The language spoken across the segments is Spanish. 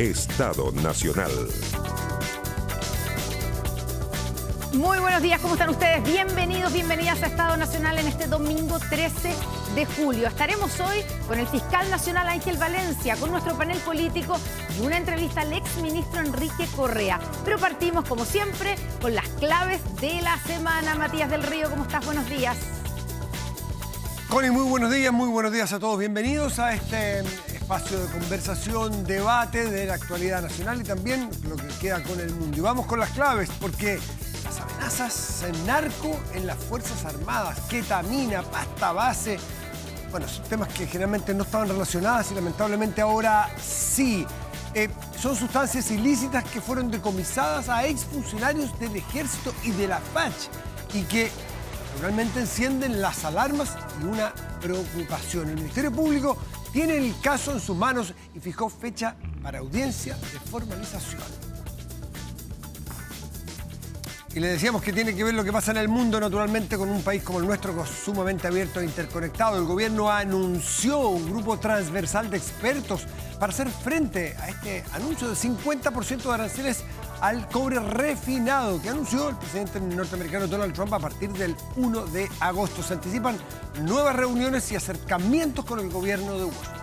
Estado Nacional. Muy buenos días, ¿cómo están ustedes? Bienvenidos, bienvenidas a Estado Nacional en este domingo 13 de julio. Estaremos hoy con el fiscal nacional Ángel Valencia, con nuestro panel político y una entrevista al exministro Enrique Correa. Pero partimos, como siempre, con las claves de la semana. Matías del Río, ¿cómo estás? Buenos días. Connie, muy buenos días a todos. Bienvenidos a este espacio de conversación, debate de la actualidad nacional y también lo que queda con el mundo. Y vamos con las claves, porque las amenazas en narco en las Fuerzas Armadas, ketamina, pasta base, bueno, son temas que generalmente no estaban relacionadas y lamentablemente ahora sí. Son sustancias ilícitas que fueron decomisadas a exfuncionarios del Ejército y de la FACH y que realmente encienden las alarmas y una preocupación. El Ministerio Público tiene el caso en sus manos y fijó fecha para audiencia de formalización. Y le decíamos que tiene que ver lo que pasa en el mundo, naturalmente, con un país como el nuestro, que es sumamente abierto e interconectado. El gobierno anunció un grupo transversal de expertos para hacer frente a este anuncio de 50% de aranceles al cobre refinado que anunció el presidente norteamericano Donald Trump a partir del 1 de agosto. Se anticipan nuevas reuniones y acercamientos con el gobierno de Washington.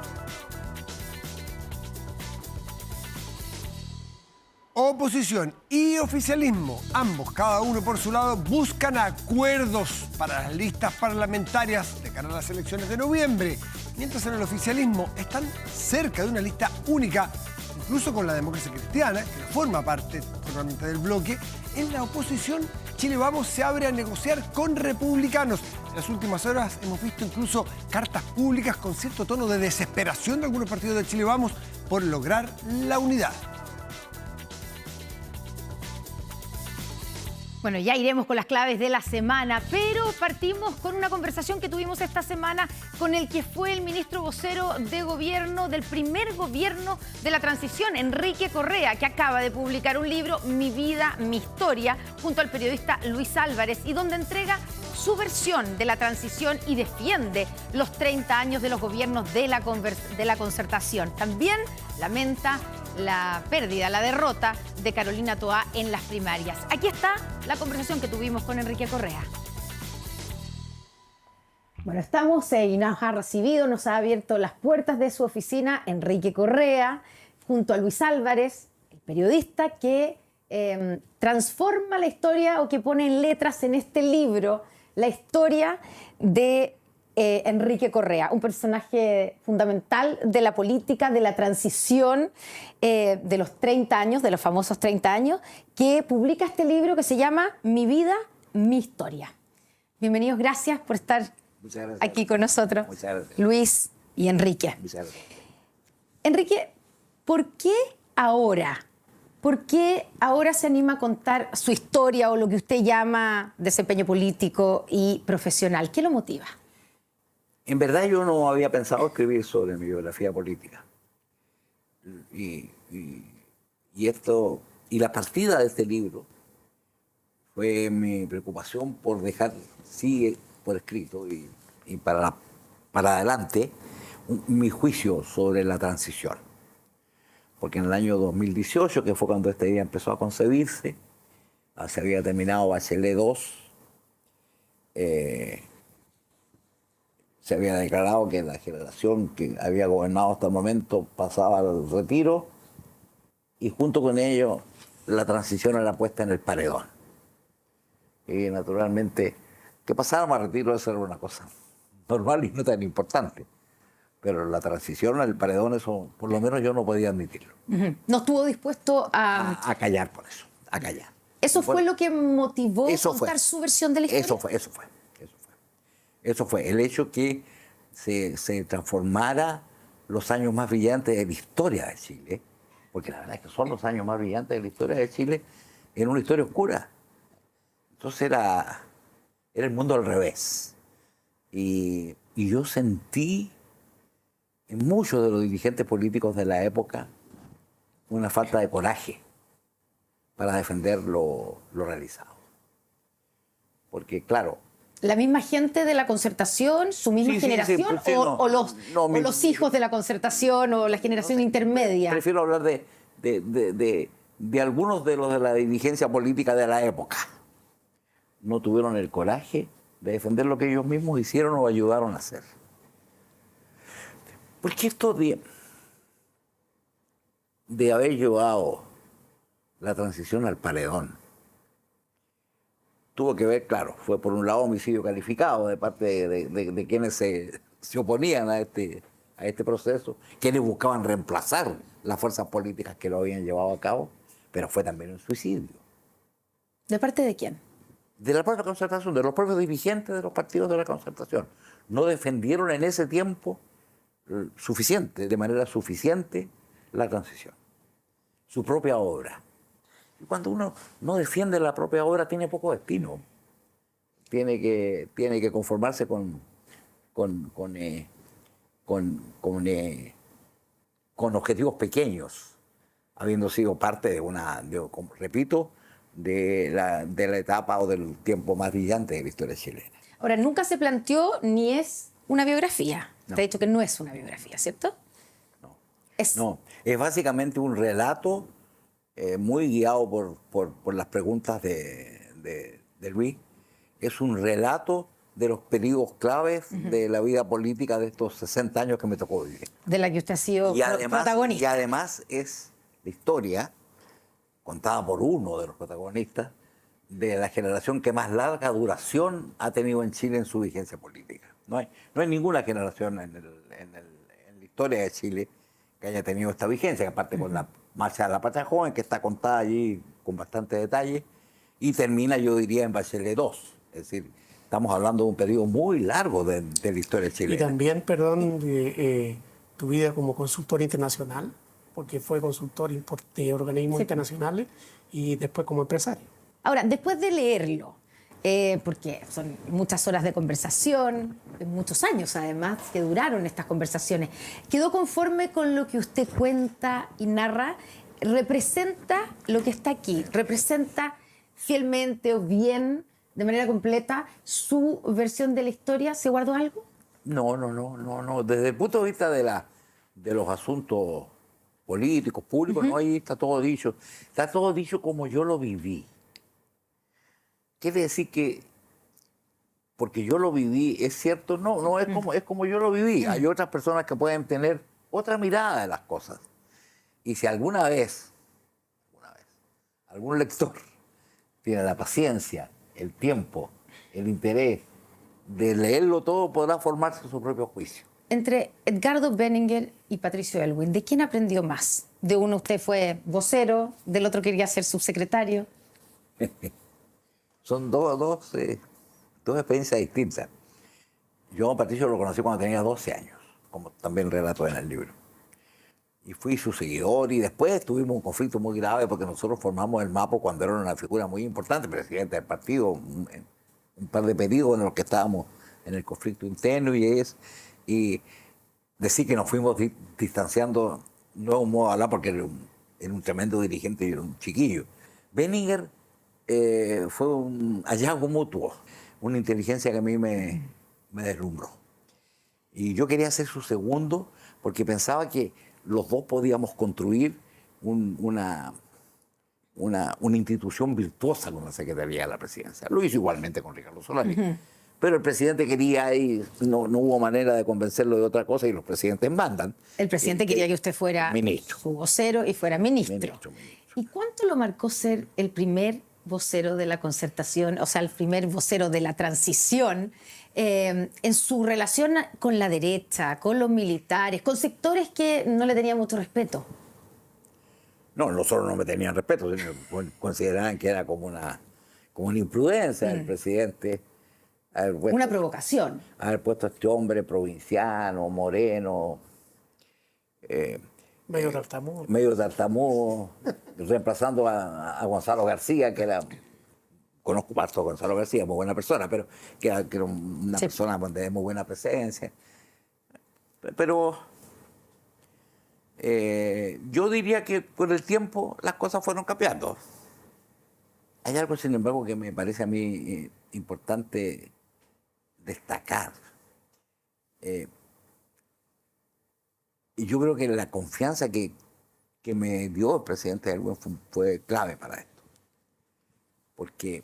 Oposición y oficialismo, ambos, cada uno por su lado, buscan acuerdos para las listas parlamentarias de cara a las elecciones de noviembre, mientras en el oficialismo están cerca de una lista única, incluso con la Democracia Cristiana, que forma parte formalmente del bloque. En la oposición, Chile Vamos se abre a negociar con republicanos. En las últimas horas hemos visto incluso cartas públicas con cierto tono de desesperación de algunos partidos de Chile Vamos por lograr la unidad. Bueno, ya iremos con las claves de la semana, pero partimos con una conversación que tuvimos esta semana con el que fue el ministro vocero de gobierno del primer gobierno de la transición, Enrique Correa, que acaba de publicar un libro, Mi vida, mi historia, junto al periodista Luis Álvarez, y donde entrega su versión de la transición y defiende los 30 años de los gobiernos de la concertación. También lamenta la pérdida, la derrota de Carolina Toá en las primarias. Aquí está la conversación que tuvimos con Enrique Correa. Bueno, estamos y nos ha recibido, nos ha abierto las puertas de su oficina Enrique Correa, junto a Luis Álvarez, el periodista que transforma la historia o que pone en letras en este libro la historia de Enrique Correa, un personaje fundamental de la política, de la transición de los 30 años, de los famosos 30 años, que publica este libro que se llama Mi vida, mi historia. Bienvenidos, gracias por estar aquí con nosotros, Luis y Enrique. Enrique, ¿por qué ahora? ¿Por qué ahora se anima a contar su historia o lo que usted llama desempeño político y profesional? ¿Qué lo motiva? En verdad yo no había pensado escribir sobre mi biografía política. Y la partida de este libro fue mi preocupación por dejar, sí, por escrito y para adelante, mi juicio sobre la transición. Porque en el año 2018, que fue cuando este día empezó a concebirse, se había terminado Bachelet 2, se había declarado que la generación que había gobernado hasta el momento pasaba al retiro y junto con ello la transición era puesta en el paredón. Y naturalmente que pasáramos al retiro eso era una cosa normal y no tan importante. Pero la transición al paredón, eso por lo menos yo no podía admitirlo. ¿No estuvo dispuesto a callar por eso, a callar? ¿Eso fue lo que motivó contar su versión de la historia? Eso fue el hecho que se transformara los años más brillantes de la historia de Chile, porque la verdad es que son los años más brillantes de la historia de Chile, en una historia oscura. Entonces era el mundo al revés. Y yo sentí en muchos de los dirigentes políticos de la época una falta de coraje para defender lo realizado. Porque, claro, ¿la misma gente de la Concertación, su misma generación, o los hijos de la Concertación o la generación intermedia? Prefiero hablar de de algunos de los de la dirigencia política de la época. No tuvieron el coraje de defender lo que ellos mismos hicieron o ayudaron a hacer. Porque esto de haber llevado la transición al paredón tuvo que ver, claro, fue por un lado homicidio calificado de parte de quienes se oponían a este proceso, quienes buscaban reemplazar las fuerzas políticas que lo habían llevado a cabo, pero fue también un suicidio. ¿De parte de quién? De la propia Concertación, de los propios dirigentes de los partidos de la Concertación. No defendieron en ese tiempo de manera suficiente la transición, su propia obra. Y cuando uno no defiende la propia obra tiene poco destino. Tiene que conformarse con objetivos pequeños, habiendo sido parte repito, de la etapa o del tiempo más brillante de la historia chilena. Ahora, nunca se planteó ni es una biografía. No. Te he dicho que no es una biografía, ¿cierto? No. Es No, es básicamente un relato muy guiado por las preguntas de Luis. Es un relato de los periodos claves de la vida política de estos 60 años que me tocó vivir. de la que usted ha sido protagonista. Y además es la historia, contada por uno de los protagonistas, de la generación que más larga duración ha tenido en Chile en su vigencia política. No hay ninguna generación en la historia de Chile que haya tenido esta vigencia, que aparte con la Marcha de la Patria Joven, que está contada allí con bastante detalle, y termina, yo diría, en Bachelet II. Es decir, estamos hablando de un periodo muy largo de la historia chilena. Y también, perdón, tu vida como consultor internacional, porque fue consultor de organismos internacionales y después como empresario. Ahora, después de leerlo, porque son muchas horas de conversación, muchos años además que duraron estas conversaciones, ¿quedó conforme con lo que usted cuenta y narra? ¿Representa lo que está aquí? ¿Representa fielmente o bien, de manera completa, su versión de la historia? ¿Se guardó algo? No. Desde el punto de vista de los asuntos políticos, públicos, no, ahí está todo dicho. Está todo dicho como yo lo viví. Quiere decir que, porque yo lo viví, es cierto, no es como yo lo viví. Hay otras personas que pueden tener otra mirada de las cosas. Y si alguna vez, algún lector tiene la paciencia, el tiempo, el interés de leerlo todo, podrá formarse su propio juicio. Entre Edgardo Benninger y Patricio Aylwin, ¿de quién aprendió más? De uno usted fue vocero, del otro quería ser subsecretario. Son dos experiencias distintas. Yo a Patricio lo conocí cuando tenía 12 años, como también relato en el libro. Y fui su seguidor y después tuvimos un conflicto muy grave porque nosotros formamos el MAPO cuando era una figura muy importante, presidente del partido, un par de periodos en los que estábamos en el conflicto interno y decir que nos fuimos distanciando no es un modo de hablar porque era un tremendo dirigente y era un chiquillo. Benninger fue un hallazgo mutuo, una inteligencia que a mí me deslumbró. Y yo quería ser su segundo porque pensaba que los dos podíamos construir una institución virtuosa con la Secretaría de la Presidencia. Lo hizo igualmente con Ricardo Solari. Pero el presidente quería y no hubo manera de convencerlo de otra cosa y los presidentes mandan. El presidente quería que usted fuera ministro. Su vocero y fuera ministro. Ministro. ¿Y cuánto lo marcó ser el primer vocero de la Concertación, o sea, el primer vocero de la transición, en su relación con la derecha, con los militares, con sectores que no le tenían mucho respeto? No solo no me tenían respeto, sino consideraban que era como una imprudencia del presidente. Una provocación. Haber puesto a este hombre provinciano, moreno, medio tartamudo, reemplazando a Gonzalo García, que era, conozco harto a Gonzalo García, muy buena persona, pero que era una persona de muy buena presencia. Pero yo diría que con el tiempo las cosas fueron cambiando. Hay algo, sin embargo, que me parece a mí importante destacar. Y yo creo que la confianza que que me dio el presidente Elwin fue clave para esto. Porque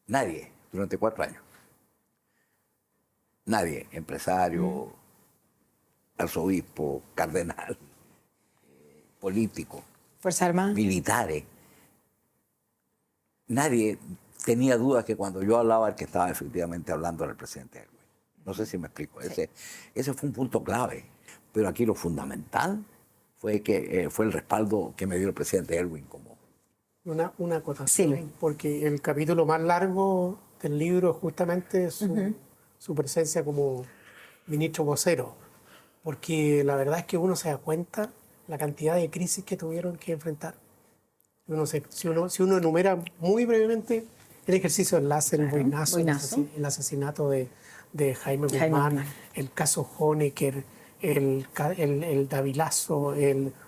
nadie, durante 4 años, nadie, empresario, arzobispo, cardenal, político, Fuerza Armada. militares, nadie tenía dudas que cuando yo hablaba, el que estaba efectivamente hablando era el presidente Elwin. No sé si me explico. Sí. Ese fue un punto clave. Pero aquí lo fundamental fue que fue el respaldo que me dio el presidente Elwin como... Una acotación, Sí. porque el capítulo más largo del libro es justamente su presencia como ministro vocero, porque la verdad es que uno se da cuenta la cantidad de crisis que tuvieron que enfrentar. Si uno enumera muy brevemente el ejercicio de Láser, el Boinazo, Boinazo. el asesinato de Jaime Jaime Guzmán, Guzmán. el caso Honecker, el Davilazo, o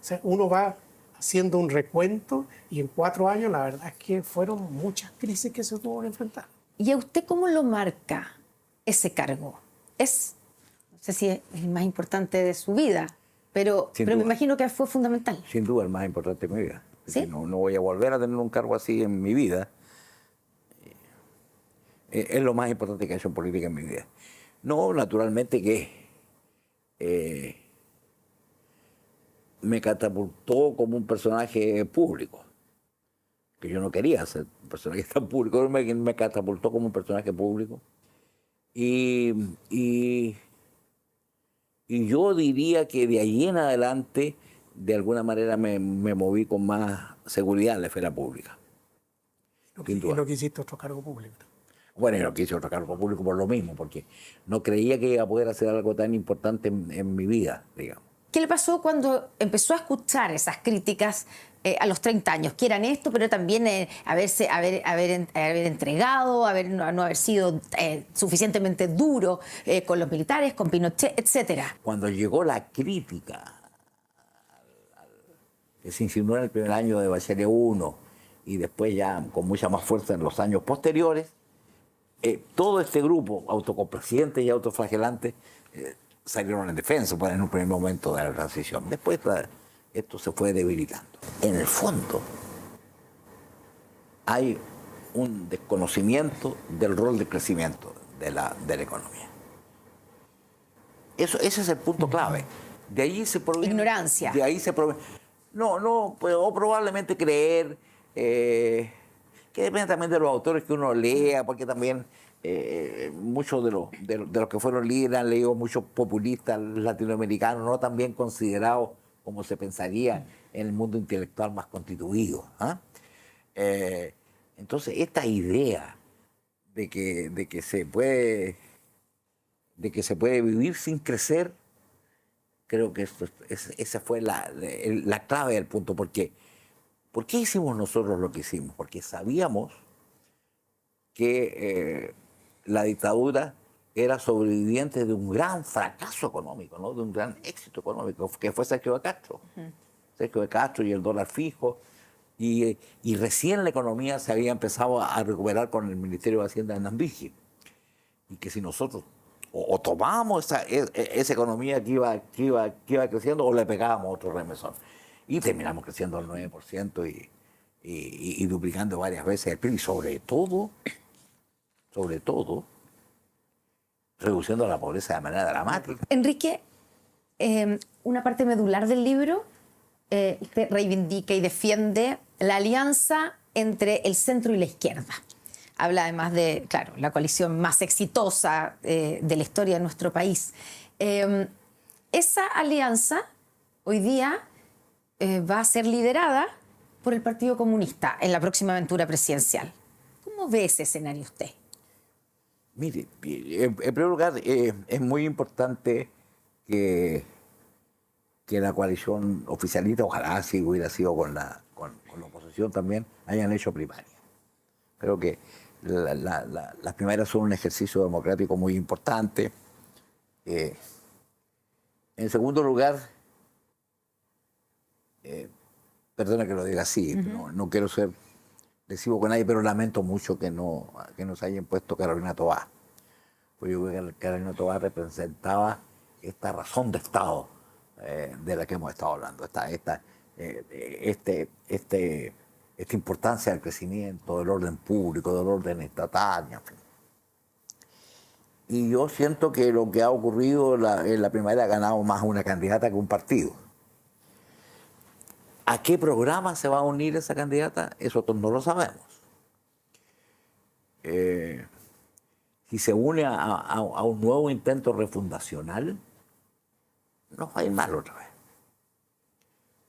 sea, uno va haciendo un recuento y en 4 años la verdad es que fueron muchas crisis que se tuvo que enfrentar. ¿Y a usted cómo lo marca ese cargo? No sé si es el más importante de su vida, pero Sin me duda. imagino que fue fundamental. Sin duda el más importante de mi vida. ¿Sí? No voy a volver a tener un cargo así en mi vida. Es lo más importante que he hecho en política en mi vida. No, naturalmente que me catapultó como un personaje público, que yo no quería ser un personaje tan público, me catapultó como un personaje público. Y yo diría que de ahí en adelante, de alguna manera me moví con más seguridad en la esfera pública. Sin duda. Y no quisiste otro cargo público. Bueno, yo no quise otro cargo público por lo mismo, porque no creía que iba a poder hacer algo tan importante en mi vida, digamos. ¿Qué le pasó cuando empezó a escuchar esas críticas a los 30 años? Que eran esto, pero también haber entregado, no haber sido suficientemente duro con los militares, con Pinochet, etcétera. Cuando llegó la crítica que se insinuó en el primer año de Bachelet 1 y después ya con mucha más fuerza en los años posteriores, todo este grupo, autocomplacientes y autoflagelantes, salieron en defensa en un primer momento de la transición. Después esto se fue debilitando. En el fondo, hay un desconocimiento del rol de crecimiento de la economía. Ese es el punto clave. De ahí se proviene... Ignorancia. De ahí se proviene... No, pues, o probablemente creer... que depende también de los autores que uno lea, porque también muchos de los que fueron líderes han leído muchos populistas latinoamericanos, no tan bien considerados como se pensaría en el mundo intelectual más constituido. Entonces, esta idea de que se puede vivir sin crecer, creo que esa fue la clave del punto. ¿Por qué hicimos nosotros lo que hicimos? Porque sabíamos que la dictadura era sobreviviente de un gran fracaso económico, ¿no? De un gran éxito económico, que fue Sergio de Castro. Sergio de Castro y el dólar fijo. Y recién la economía se había empezado a recuperar con el Ministerio de Hacienda de Hernán-Vigil. Y que si nosotros o tomábamos esa economía que iba creciendo o le pegábamos otro remesón. Y terminamos creciendo al 9% y duplicando varias veces el PIB. Y sobre todo, reduciendo la pobreza de manera dramática. Enrique, una parte medular del libro, usted reivindica y defiende la alianza entre el centro y la izquierda. Habla además de, claro, la coalición más exitosa de la historia de nuestro país. Esa alianza hoy día va a ser liderada por el Partido Comunista en la próxima aventura presidencial. ¿Cómo ve ese escenario usted? Mire, en primer lugar, es muy importante que la coalición oficialista, ojalá si hubiera sido con la oposición también, hayan hecho primaria. Creo que las primarias son un ejercicio democrático muy importante. En segundo lugar, perdona que lo diga así, no quiero ser lesivo con nadie, pero lamento mucho que nos hayan puesto Carolina Tobar. Pues yo creo que Carolina Tobar representaba esta razón de Estado de la que hemos estado hablando. Esta importancia del crecimiento, del orden público, del orden estatal, en fin. Y yo siento que lo que ha ocurrido en la primaria ha ganado más una candidata que un partido. ¿A qué programa se va a unir esa candidata? Eso no lo sabemos. Si se une a un nuevo intento refundacional, nos va a ir mal otra vez.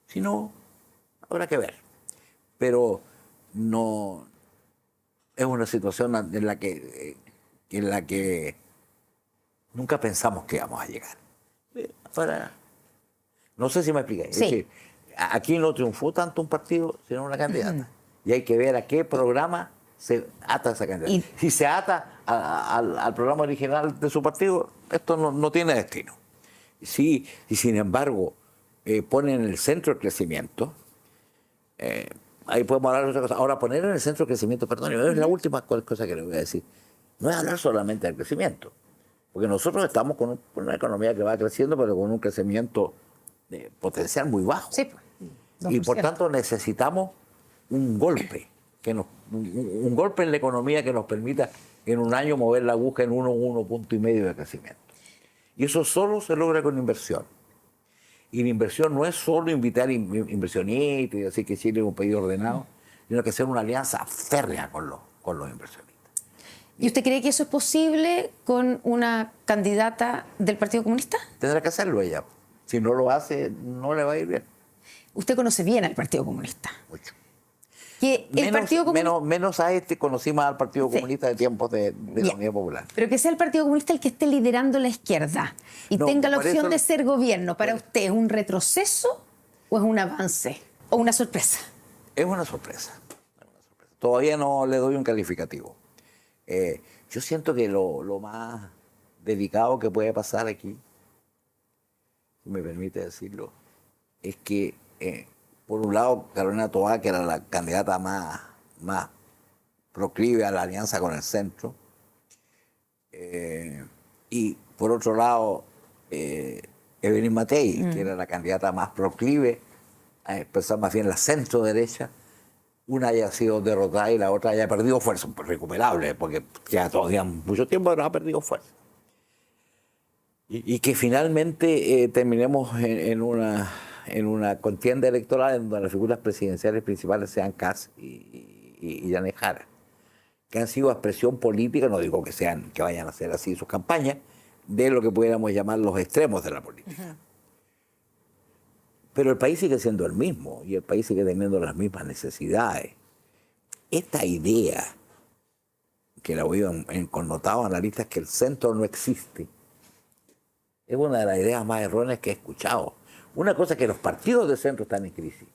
Si no, habrá que ver. Pero no es una situación en la que nunca pensamos que íbamos a llegar. No sé si me expliqué. Sí. Es decir, aquí no triunfó tanto un partido, sino una candidata. Y hay que ver a qué programa se ata esa candidata. Si se ata al programa original de su partido, esto no tiene destino. Si, sin embargo, ponen en el centro el crecimiento, ahí podemos hablar de otra cosa. Ahora, poner en el centro el crecimiento, perdón, es la última cosa que le voy a decir. No es hablar solamente del crecimiento, porque nosotros estamos con una economía que va creciendo, pero con un crecimiento potencial muy bajo. Sí, y por tanto necesitamos un golpe, un golpe en la economía que nos permita en un año mover la aguja en 1,5 puntos de crecimiento. Y eso solo se logra con inversión. Y la inversión no es solo invitar inversionistas y decir que Chile es un país ordenado, sino que hacer una alianza férrea con los inversionistas. ¿Y usted cree que eso es posible con una candidata del Partido Comunista? Tendrá que hacerlo ella. Si no lo hace, no le va a ir bien. Usted conoce bien al Partido Comunista. Mucho. Que el Partido Comunista... menos a conocí más al Partido Comunista de tiempos de la Unidad Popular. Pero que sea el Partido Comunista el que esté liderando la izquierda y tenga la opción de ser gobierno, ¿para usted es un retroceso o es un avance o una sorpresa? Es una sorpresa. Todavía no le doy un calificativo. Yo siento que lo más delicado que puede pasar aquí, si me permite decirlo, es que por un lado Carolina Toá, que era la candidata más proclive a la alianza con el centro, y por otro lado Evelyn Matei, que era la candidata más proclive a expresar más bien la centro derecha, una haya sido derrotada y la otra haya perdido fuerza, recuperable, porque ya todavía mucho tiempo pero ha perdido fuerza. Y que finalmente terminemos en una contienda electoral en donde las figuras presidenciales principales sean Kast y Janet Jara, que han sido expresión política, no digo que vayan a hacer así sus campañas, de lo que pudiéramos llamar los extremos de la política. Pero el país sigue siendo el mismo y el país sigue teniendo las mismas necesidades. Esta idea, que la he oído en connotados analistas, que el centro no existe, es una de las ideas más erróneas que he escuchado. Una cosa es que los partidos de centro están en crisis,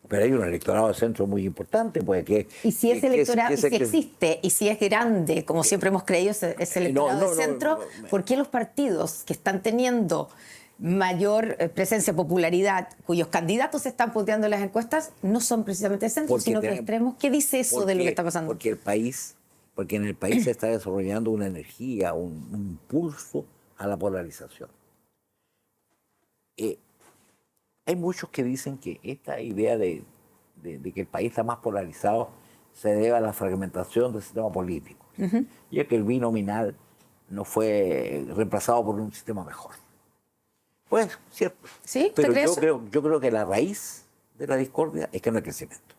pero hay un electorado de centro muy importante. Pues, y si ese electorado existe, y si es grande, como siempre hemos creído, ese electorado de centro, ¿por qué los partidos que están teniendo mayor presencia, popularidad, cuyos candidatos se están punteando en las encuestas, no son precisamente de centro, sino que extremos? ¿Qué dice eso de lo que está pasando? Porque en el país se está desarrollando una energía, un impulso a la polarización. Hay muchos que dicen que esta idea de que el país está más polarizado se debe a la fragmentación del sistema político, ya que el binominal no fue reemplazado por un sistema mejor. Pues, cierto. ¿Sí? Pero yo creo que la raíz de la discordia es que no hay crecimiento.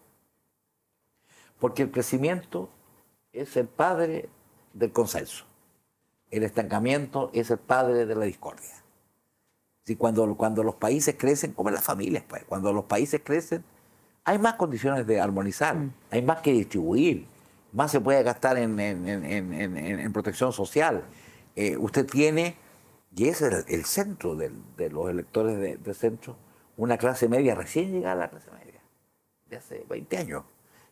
Porque el crecimiento es el padre del consenso. El estancamiento es el padre de la discordia. Si cuando los países crecen, como en las familias, pues, cuando los países crecen, hay más condiciones de armonizar, hay más que distribuir, más se puede gastar en protección social. Usted tiene, y ese es el centro de los electores de centro, una clase media recién llegada a la clase media, de hace 20 años,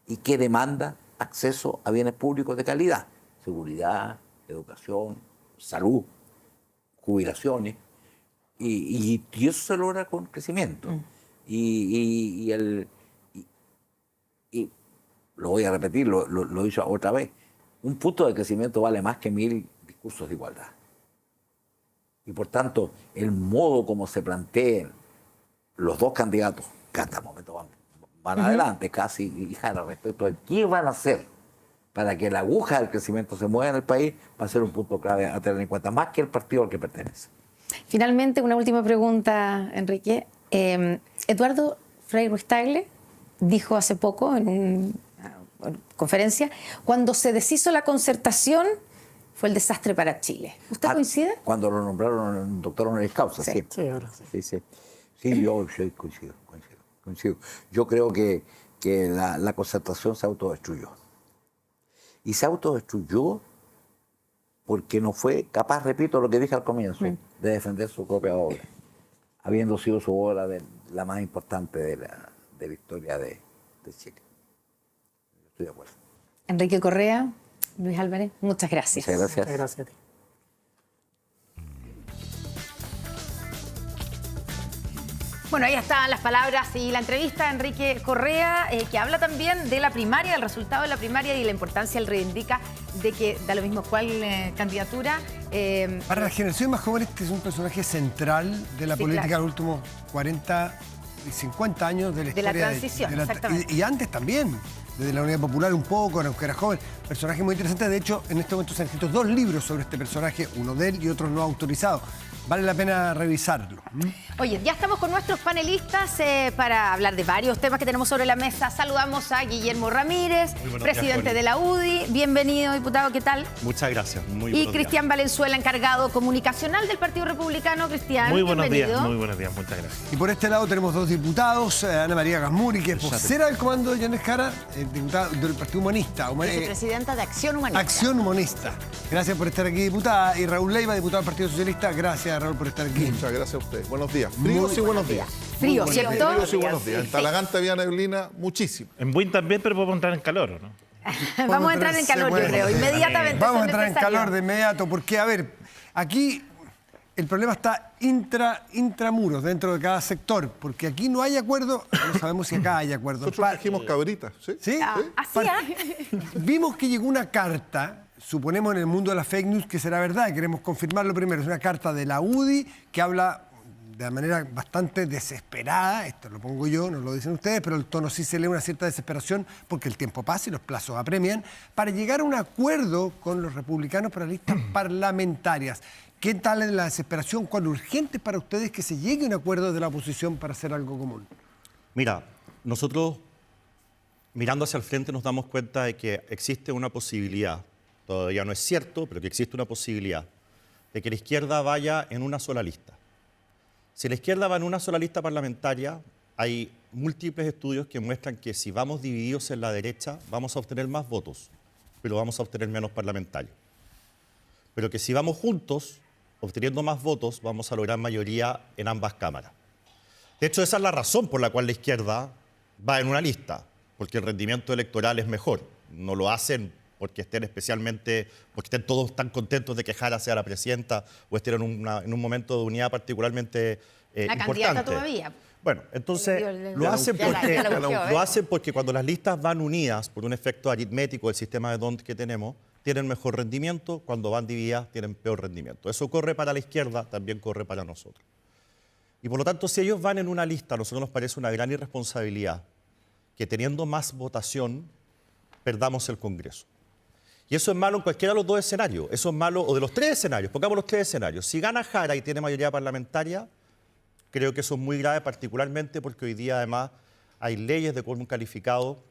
y que demanda acceso a bienes públicos de calidad, seguridad, educación, salud, jubilaciones, y eso se logra con crecimiento. Y lo voy a repetir, lo he dicho otra vez, un punto de crecimiento vale más que 1000 discursos de igualdad. Y por tanto, el modo como se planteen los dos candidatos, que hasta el momento van adelante, casi, y Jara, respecto a qué van a hacer para que la aguja del crecimiento se mueva en el país, va a ser un punto clave a tener en cuenta, más que el partido al que pertenece. Finalmente, una última pregunta, Enrique. Eduardo Frei Ruiz-Tagle dijo hace poco en una conferencia, cuando se deshizo la concertación fue el desastre para Chile. ¿Usted coincide? Cuando lo nombraron doctor honoris causa, sí. Sí, ahora sí. Sí, yo coincido. Yo creo que la concertación se autodestruyó. Y se autodestruyó porque no fue capaz, repito lo que dije al comienzo, de defender su propia obra, habiendo sido su obra la más importante de la historia de Chile. Estoy de acuerdo. Enrique Correa, Luis Álvarez, muchas gracias. Muchas gracias. Muchas gracias a ti. Bueno, ahí están las palabras y la entrevista de Enrique Correa, que habla también de la primaria, del resultado de la primaria y la importancia, él reivindica de que da lo mismo cuál candidatura. Para la generación más joven, este es un personaje central de la política de los últimos 40 y 50 años de la historia. De la transición, exactamente. Y antes también, desde la Unidad Popular un poco, aunque era joven. Personaje muy interesante. De hecho, en este momento se han escrito 2 libros sobre este personaje, uno de él y otro no autorizado. Vale la pena revisarlo. Oye, ya estamos con nuestros panelistas para hablar de varios temas que tenemos sobre la mesa. Saludamos a Guillermo Ramírez, presidente de la UDI. Bienvenido, diputado, ¿qué tal? Muchas gracias. Muy y Cristian Valenzuela, encargado comunicacional del Partido Republicano. Cristian, muy buenos bienvenido. días, muy buenos días, muchas gracias. Y por este lado tenemos 2 diputados, Ana María Gasmuri, que es vocera del comando de Yanes Jara, diputada del Partido Humanista. Vicepresidenta de Acción Humanista. Acción Humanista. Gracias por estar aquí, diputada. Y Raúl Leiva, diputado del Partido Socialista. Gracias, Raúl, por estar aquí. Muchas gracias a usted. Buenos días. Fríos y buenos días. Frío, ¿cierto? Fríos y buenos días. En Talagante había neblina muchísimo. En Buin también, pero podemos entrar en calor, ¿o no? Vamos a entrar en calor, yo creo, inmediatamente. Vamos a entrar en calor de inmediato, porque, a ver, aquí el problema está intramuros, dentro de cada sector, porque aquí no hay acuerdo, no sabemos si acá hay acuerdo. Nosotros trajimos cabritas, ¿sí? ¿Sí? Vimos que llegó una carta, suponemos en el mundo de la fake news que será verdad, y queremos confirmarlo primero. Es una carta de la UDI que habla de manera bastante desesperada, esto lo pongo yo, no lo dicen ustedes, pero el tono sí se lee una cierta desesperación porque el tiempo pasa y los plazos apremian, para llegar a un acuerdo con los republicanos para listas parlamentarias. ¿Qué tal es la desesperación? ¿Cuán urgente es para ustedes que se llegue a un acuerdo de la oposición para hacer algo común? Mira, nosotros mirando hacia el frente nos damos cuenta de que existe una posibilidad, todavía no es cierto, pero que existe una posibilidad de que la izquierda vaya en una sola lista. Si la izquierda va en una sola lista parlamentaria, hay múltiples estudios que muestran que si vamos divididos en la derecha, vamos a obtener más votos, pero vamos a obtener menos parlamentarios. Pero que si vamos juntos, obteniendo más votos, vamos a lograr mayoría en ambas cámaras. De hecho, esa es la razón por la cual la izquierda va en una lista, porque el rendimiento electoral es mejor. No lo hacen porque estén porque estén todos tan contentos de que Jara sea la presidenta o estén en un momento de unidad particularmente la importante. candidata todavía. Bueno, entonces lo hacen porque cuando las listas van unidas por un efecto aritmético del sistema de D'Hondt que tenemos, tienen mejor rendimiento, cuando van divididas tienen peor rendimiento. Eso corre para la izquierda, también corre para nosotros. Y por lo tanto, si ellos van en una lista, a nosotros nos parece una gran irresponsabilidad que teniendo más votación, perdamos el Congreso. Y eso es malo en cualquiera de los 2 escenarios. Eso es malo, o de los 3 escenarios, pongamos los 3 escenarios. Si gana Jara y tiene mayoría parlamentaria, creo que eso es muy grave, particularmente porque hoy día además hay leyes de quórum calificado,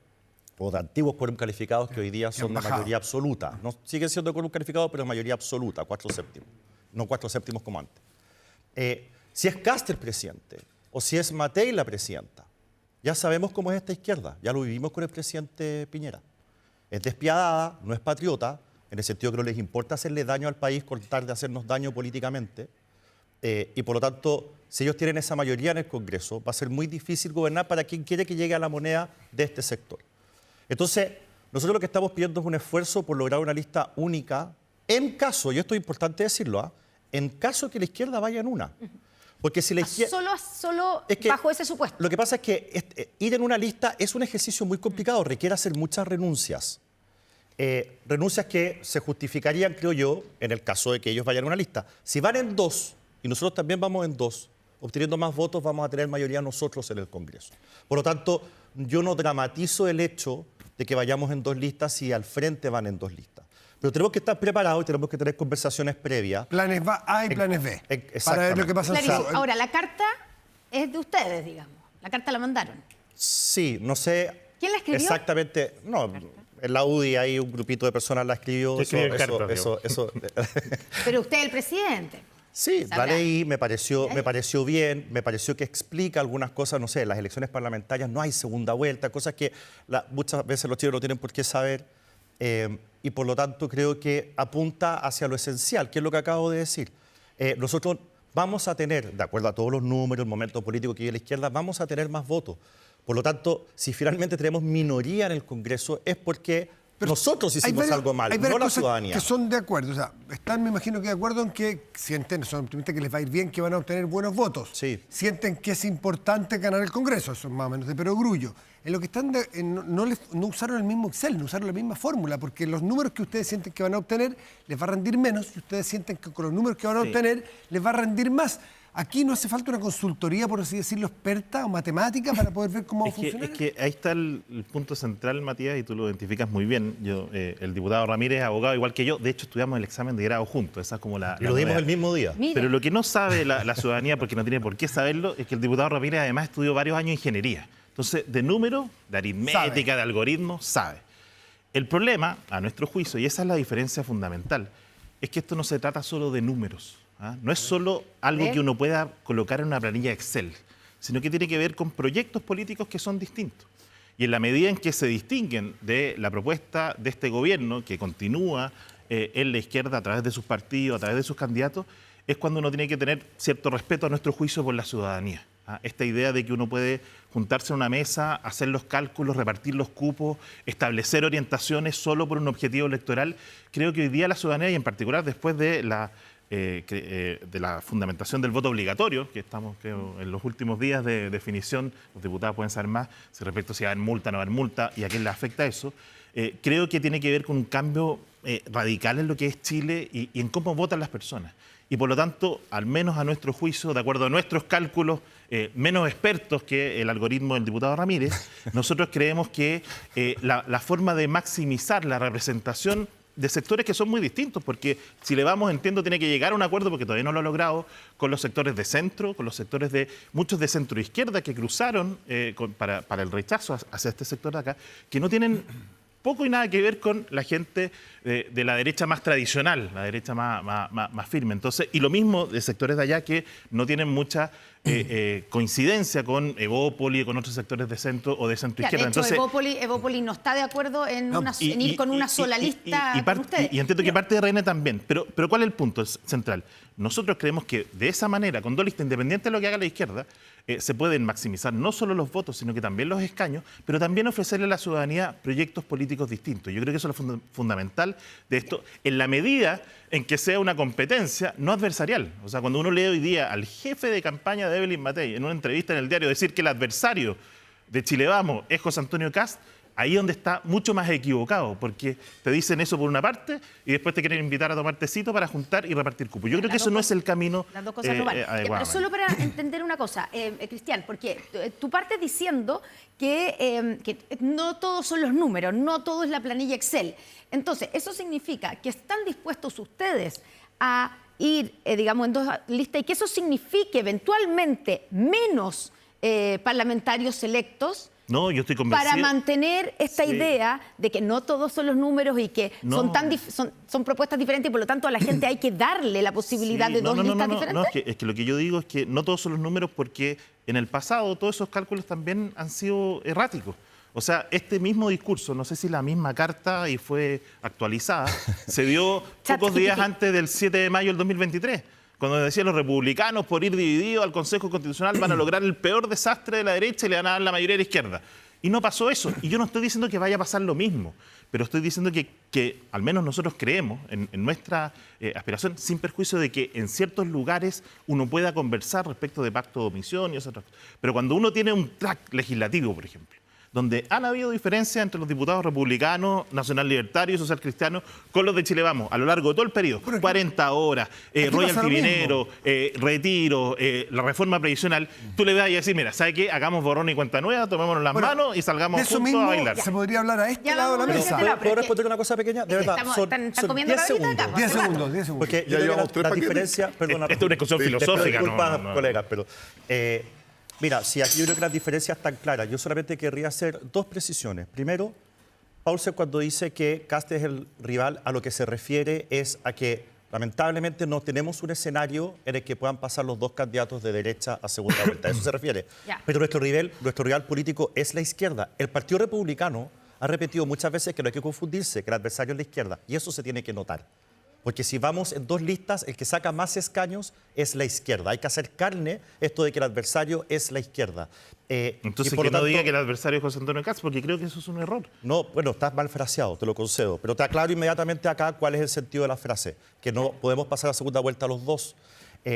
o de antiguos quórum calificados que hoy día son de mayoría absoluta. No siguen siendo de quórum calificado, pero de mayoría absoluta, 4/7. No 4/7 como antes. Si es Kast el presidente, o si es Matei la presidenta, ya sabemos cómo es esta izquierda. Ya lo vivimos con el presidente Piñera. Es despiadada, no es patriota, en el sentido que no les importa hacerle daño al país con tal de hacernos daño políticamente. Y por lo tanto, si ellos tienen esa mayoría en el Congreso, va a ser muy difícil gobernar para quien quiere que llegue a la moneda de este sector. Entonces, nosotros lo que estamos pidiendo es un esfuerzo por lograr una lista única, en caso, y esto es importante decirlo, en caso que la izquierda vaya en una. Porque si la izquierda... Solo es que bajo ese supuesto. Lo que pasa es que ir en una lista es un ejercicio muy complicado, requiere hacer muchas renuncias. Renuncias que se justificarían, creo yo, en el caso de que ellos vayan en una lista. Si van en 2, y nosotros también vamos en 2. Obteniendo más votos vamos a tener mayoría nosotros en el Congreso. Por lo tanto, yo no dramatizo el hecho de que vayamos en 2 listas y al frente van en 2 listas. Pero tenemos que estar preparados y tenemos que tener conversaciones previas. Planes A y planes B. Para ver lo que pasa en Clarísimo. sábado. Ahora, la carta es de ustedes, digamos. La carta la mandaron. Sí, no sé ¿Quién la escribió? exactamente. No, en la UDI hay un grupito de personas la escribió. Pero usted es el presidente. Sí, la Sabrá. leí, me pareció bien, me pareció que explica algunas cosas, no sé, en las elecciones parlamentarias no hay segunda vuelta, cosas que muchas veces los chilenos no tienen por qué saber, y por lo tanto creo que apunta hacia lo esencial, que es lo que acabo de decir. Nosotros vamos a tener, de acuerdo a todos los números, el momento político que vive la izquierda, vamos a tener más votos. Por lo tanto, si finalmente tenemos minoría en el Congreso es porque nosotros hicimos algo mal, hay varias no la cosas ciudadanía. que son de acuerdo. O sea, están, me imagino que de acuerdo en que sienten, son optimistas que les va a ir bien, que van a obtener buenos votos. Sí. Sienten que es importante ganar el Congreso, eso es más o menos de perogrullo. En lo que están, no usaron el mismo Excel, no usaron la misma fórmula, porque los números que ustedes sienten que van a obtener les va a rendir menos y ustedes sienten que con los números que van a obtener les va a rendir más. Aquí no hace falta una consultoría, por así decirlo, experta o matemática para poder ver cómo va a funcionar. Es que ahí está el punto central, Matías, y tú lo identificas muy bien. El diputado Ramírez es abogado igual que yo. De hecho, estudiamos el examen de grado juntos. Esa es como Y lo dimos el mismo día. Mire. Pero lo que no sabe la ciudadanía, porque no tiene por qué saberlo, es que el diputado Ramírez además estudió varios años ingeniería. Entonces, de números, de aritmética, de algoritmos, sabe. El problema, a nuestro juicio, y esa es la diferencia fundamental, es que esto no se trata solo de números. No es solo algo que uno pueda colocar en una planilla Excel, sino que tiene que ver con proyectos políticos que son distintos. Y en la medida en que se distinguen de la propuesta de este gobierno, que continúa en la izquierda a través de sus partidos, a través de sus candidatos, es cuando uno tiene que tener cierto respeto a nuestro juicio por la ciudadanía. Esta idea de que uno puede juntarse en una mesa, hacer los cálculos, repartir los cupos, establecer orientaciones solo por un objetivo electoral, creo que hoy día la ciudadanía, y en particular después de la fundamentación del voto obligatorio, que estamos creo, en los últimos días de definición, los diputados pueden saber más si respecto a si va a haber multa, no va a haber multa y a quién le afecta eso, creo que tiene que ver con un cambio radical en lo que es Chile y en cómo votan las personas. Y por lo tanto, al menos a nuestro juicio, de acuerdo a nuestros cálculos, menos expertos que el algoritmo del diputado Ramírez, nosotros creemos que la forma de maximizar la representación de sectores que son muy distintos, porque si le vamos, entiendo, tiene que llegar a un acuerdo, porque todavía no lo ha logrado, con los sectores de centro, con los sectores de muchos de centro-izquierda que cruzaron para el rechazo hacia este sector de acá, que no tienen poco y nada que ver con la gente de la derecha más tradicional, la derecha más firme. Entonces, y lo mismo de sectores de allá que no tienen mucha coincidencia con Evópoli, con otros sectores de centro o de centro-izquierda. De hecho, Entonces, Evópoli no está de acuerdo en ir con una sola lista con ustedes. Y entiendo que parte de Reina también. Pero ¿cuál es el punto central? Nosotros creemos que de esa manera, con 2 listas, independiente de lo que haga la izquierda, se pueden maximizar no solo los votos, sino que también los escaños, pero también ofrecerle a la ciudadanía proyectos políticos distintos. Yo creo que eso es lo fundamental de esto, en la medida en que sea una competencia no adversarial. O sea, cuando uno lee hoy día al jefe de campaña de Evelyn Matei en una entrevista en el diario decir que el adversario de Chile Vamos es José Antonio Kast, ahí es donde está mucho más equivocado, porque te dicen eso por una parte y después te quieren invitar a tomar tecito para juntar y repartir cupos. Yo creo que eso no es el camino Las dos cosas no van. Pero solo para entender una cosa, Cristian, porque tú partes diciendo que no todos son los números, no todo es la planilla Excel. Entonces, eso significa que están dispuestos ustedes a ir, digamos, en 2 listas y que eso signifique eventualmente menos parlamentarios electos. No, yo estoy convencido. Para mantener esta idea de que no todos son los números y que son propuestas diferentes y por lo tanto a la gente hay que darle la posibilidad de 2 listas diferentes. No, es que lo que yo digo es que no todos son los números porque en el pasado todos esos cálculos también han sido erráticos. O sea, este mismo discurso, no sé si la misma carta y fue actualizada, se dio pocos días antes del 7 de mayo del 2023. Cuando decían los republicanos, por ir divididos al Consejo Constitucional, van a lograr el peor desastre de la derecha y le van a dar la mayoría de la izquierda. Y no pasó eso. Y yo no estoy diciendo que vaya a pasar lo mismo, pero estoy diciendo que al menos nosotros creemos en nuestra aspiración, sin perjuicio de que en ciertos lugares uno pueda conversar respecto de pacto de omisión y otras cosas. Pero cuando uno tiene un track legislativo, por ejemplo, donde han habido diferencias entre los diputados republicanos, nacional libertario y social cristiano con los de Chile Vamos a lo largo de todo el periodo. 40 horas, royalty minero, retiro, la reforma previsional. Tú le vas a decir, mira, ¿sabe qué? Hagamos borrón y cuenta nueva, tomémonos las manos y salgamos juntos a bailar. Se podría hablar a este lado de la mesa. ¿Puedo responder una cosa pequeña? De verdad, están comiendo 10 la vida acá, 10 segundos, 10 segundos. Porque Ya yo creo llevamos que 3 la paquetes. diferencia... Perdona, Esto es una discusión filosófica, disculpa, no. colegas, pero... mira, si aquí yo creo que las diferencias están claras. Yo solamente querría hacer 2 precisiones. Primero, Paulsen cuando dice que Kast es el rival, a lo que se refiere es a que lamentablemente no tenemos un escenario en el que puedan pasar los 2 candidatos de derecha a segunda vuelta. A eso se refiere. Ya. Pero nuestro rival político es la izquierda. El Partido Republicano ha repetido muchas veces que no hay que confundirse, que el adversario es la izquierda. Y eso se tiene que notar. Porque si vamos en 2 listas, el que saca más escaños es la izquierda. Hay que hacer carne esto de que el adversario es la izquierda. Entonces, y por que lo no diga tanto, que el adversario es José Antonio Kast, porque creo que eso es un error. no, bueno, estás mal fraseado, te lo concedo. Pero te aclaro inmediatamente acá cuál es el sentido de la frase. Que no podemos pasar a segunda vuelta a los 2.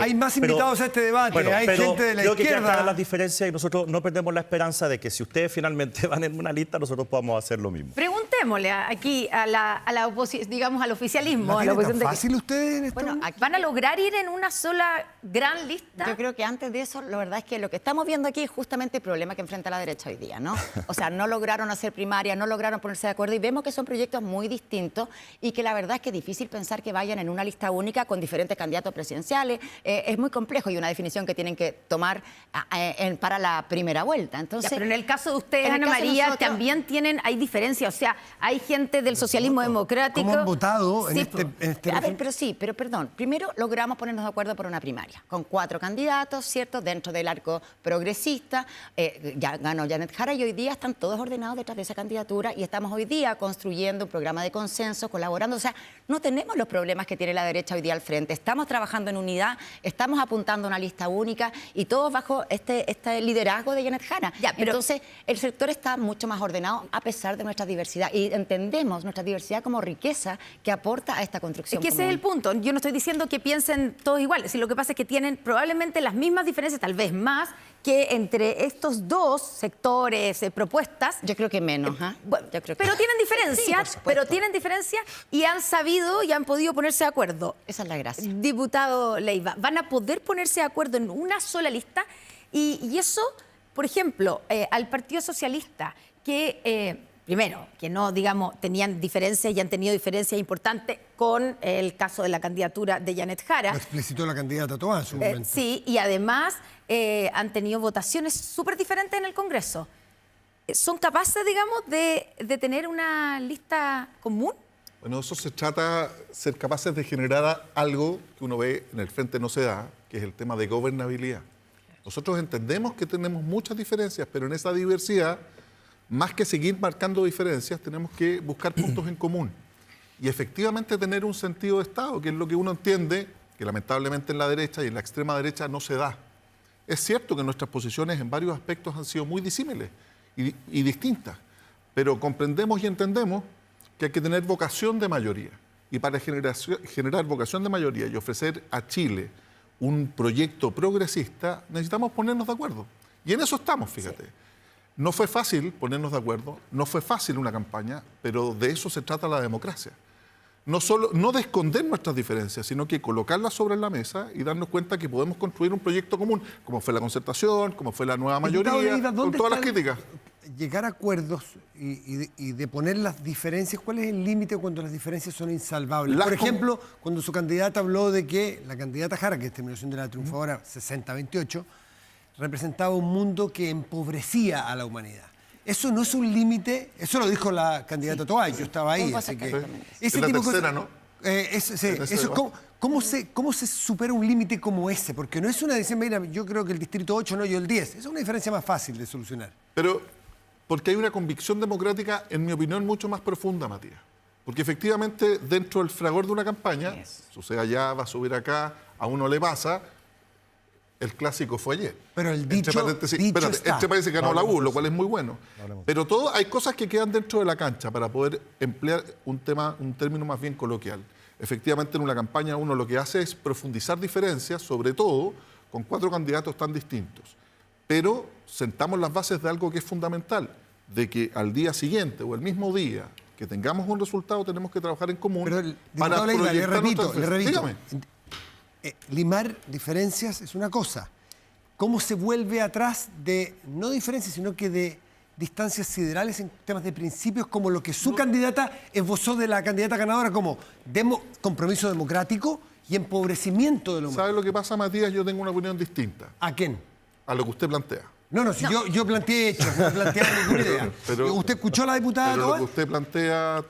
Hay más invitados a este debate, hay pero gente de la creo que quedan claras las izquierda. diferencias y nosotros no perdemos la esperanza de que si ustedes finalmente van en una lista, nosotros podamos hacer lo mismo. Preguntémosle aquí a la oposición, digamos al oficialismo. A la ¿La oposición tienen tan de- fácil ustedes en esto? Bueno, aquí- ¿Van a lograr ir en una sola gran lista? Yo creo que antes de eso, la verdad es que lo que estamos viendo aquí es justamente el problema que enfrenta la derecha hoy día, ¿no? O sea, no lograron hacer primaria, no lograron ponerse de acuerdo y vemos que son proyectos muy distintos y que la verdad es que es difícil pensar que vayan en una lista única con diferentes candidatos presidenciales. Es muy complejo y una definición que tienen que tomar para la primera vuelta. Entonces, Ya, pero en el caso de ustedes, en el Ana caso de María, nosotros- también hay diferencias. O sea, hay gente del socialismo democrático. ¿Cómo han votado en Sí, este A ver, pero perdón, primero logramos ponernos de acuerdo por una primaria, con 4 candidatos, ¿cierto?, dentro del arco progresista, ya ganó Janet Jara y hoy día están todos ordenados detrás de esa candidatura y estamos hoy día construyendo un programa de consenso, colaborando, o sea, no tenemos los problemas que tiene la derecha hoy día al frente, estamos trabajando en unidad, estamos apuntando a una lista única y todos bajo este liderazgo de Janet Jara. Ya, pero- Entonces, el sector está mucho más ordenado a pesar de nuestra diversidad y entendemos nuestra diversidad como riqueza que aporta a esta Es construcción que ese es el común. punto. Yo no estoy diciendo que piensen todos igual. Si lo que pasa es que tienen probablemente las mismas diferencias, tal vez más, que entre estos 2 sectores, propuestas. Yo creo que menos, ¿ah? Bueno, Yo creo que- pero tienen Sí, diferencias, por supuesto. y han sabido y han podido ponerse de acuerdo. Esa es la gracia. Diputado Leiva, van a poder ponerse de acuerdo en una sola lista y eso, por ejemplo, al Partido Socialista, que primero, que no, digamos, tenían diferencias y han tenido diferencias importantes con el caso de la candidatura de Janet Jara. Lo explicitó la candidata Toá en su momento. Sí, y además han tenido votaciones súper diferentes en el Congreso. ¿Son capaces, digamos, de tener una lista común? Bueno, eso se trata de ser capaces de generar algo que uno ve en el frente no se da, que es el tema de gobernabilidad. Nosotros entendemos que tenemos muchas diferencias, pero en esa diversidad, más que seguir marcando diferencias, tenemos que buscar puntos en común. Y efectivamente tener un sentido de Estado, que es lo que uno entiende, que lamentablemente en la derecha y en la extrema derecha no se da. Es cierto que nuestras posiciones en varios aspectos han sido muy disímiles y distintas, pero comprendemos y entendemos que hay que tener vocación de mayoría. Y para generar vocación de mayoría y ofrecer a Chile un proyecto progresista, necesitamos ponernos de acuerdo. Y en eso estamos, fíjate. No fue fácil ponernos de acuerdo, no fue fácil una campaña, pero de eso se trata la democracia. No de esconder nuestras diferencias, sino que colocarlas sobre la mesa y darnos cuenta que podemos construir un proyecto común, como fue la concertación, como fue la nueva Diputado mayoría, Leiva, con ¿dónde todas las está críticas. llegar a acuerdos y de poner las diferencias? ¿Cuál es el límite cuando las diferencias son insalvables? Las Por com- ejemplo, cuando su candidata habló de que la candidata Jara, que es terminación de la triunfadora 60-28, representaba un mundo que empobrecía a la humanidad. Eso no es un límite, eso lo dijo la candidata Toá, yo estaba ahí, Hubo así que... exactamente. Es la de tercera, ¿no? Sí, La tercera, eso, ¿no? ¿cómo se supera un límite como ese? Porque no es una decisión, mira, yo creo que el distrito 8 no, yo el 10. Es una diferencia más fácil de solucionar. Pero porque hay una convicción democrática, en mi opinión, mucho más profunda, Matías. Porque efectivamente, dentro del fragor de una campaña, sucede allá, va a subir acá, a uno le pasa, el clásico fue ayer. Pero el dicho- Entre paréntesis, dicho espérate, está. entre paréntesis ganó No la hablemos U, de lo eso. cual es muy bueno. Pero hay cosas que quedan dentro de la cancha para poder emplear un término más bien coloquial. Efectivamente, en una campaña uno lo que hace es profundizar diferencias, sobre todo con 4 candidatos tan distintos. Pero sentamos las bases de algo que es fundamental, de que al día siguiente o el mismo día que tengamos un resultado tenemos que trabajar en común Pero, para diputado Leiva, le proyectar repito, nuestras- Dígame. limar diferencias es una cosa. ¿Cómo se vuelve atrás de, no diferencias, sino que de distancias siderales en temas de principios, como lo que su candidata esbozó de la candidata ganadora como compromiso democrático y empobrecimiento de lo ¿Sabe lo que pasa, Matías? Yo tengo una opinión distinta ¿A quién? a lo que usted plantea. No, si yo planteé hechos, no planteé ninguna idea. Pero- ¿Usted escuchó a la diputada Pero lo que Tobal? usted plantea,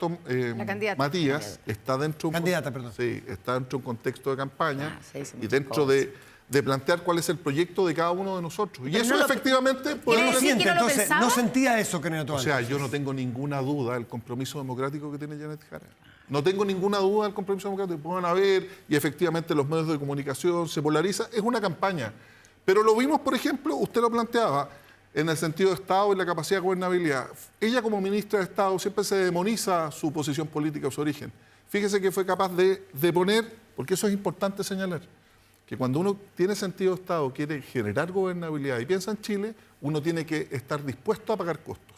La candidata. Matías, está dentro de un Candidata, perdón. Sí, está dentro de un contexto de campaña se dice y muchas dentro de plantear cuál es el proyecto de cada uno de nosotros. Y Pero eso no lo- efectivamente ¿Quiere puede No lo decir siente, que no lo entonces pensaba? no sentía eso, Candidato O Tobal. sea, yo no tengo ninguna duda del compromiso democrático que tiene Janet Jara. No tengo ninguna duda del compromiso democrático. Pueden haber, y efectivamente los medios de comunicación se polarizan. Es una campaña. Pero lo vimos, por ejemplo, usted lo planteaba, en el sentido de Estado y la capacidad de gobernabilidad. Ella como ministra de Estado siempre se demoniza su posición política o su origen. Fíjese que fue capaz de poner, porque eso es importante señalar, que cuando uno tiene sentido de Estado, quiere generar gobernabilidad y piensa en Chile, uno tiene que estar dispuesto a pagar costos.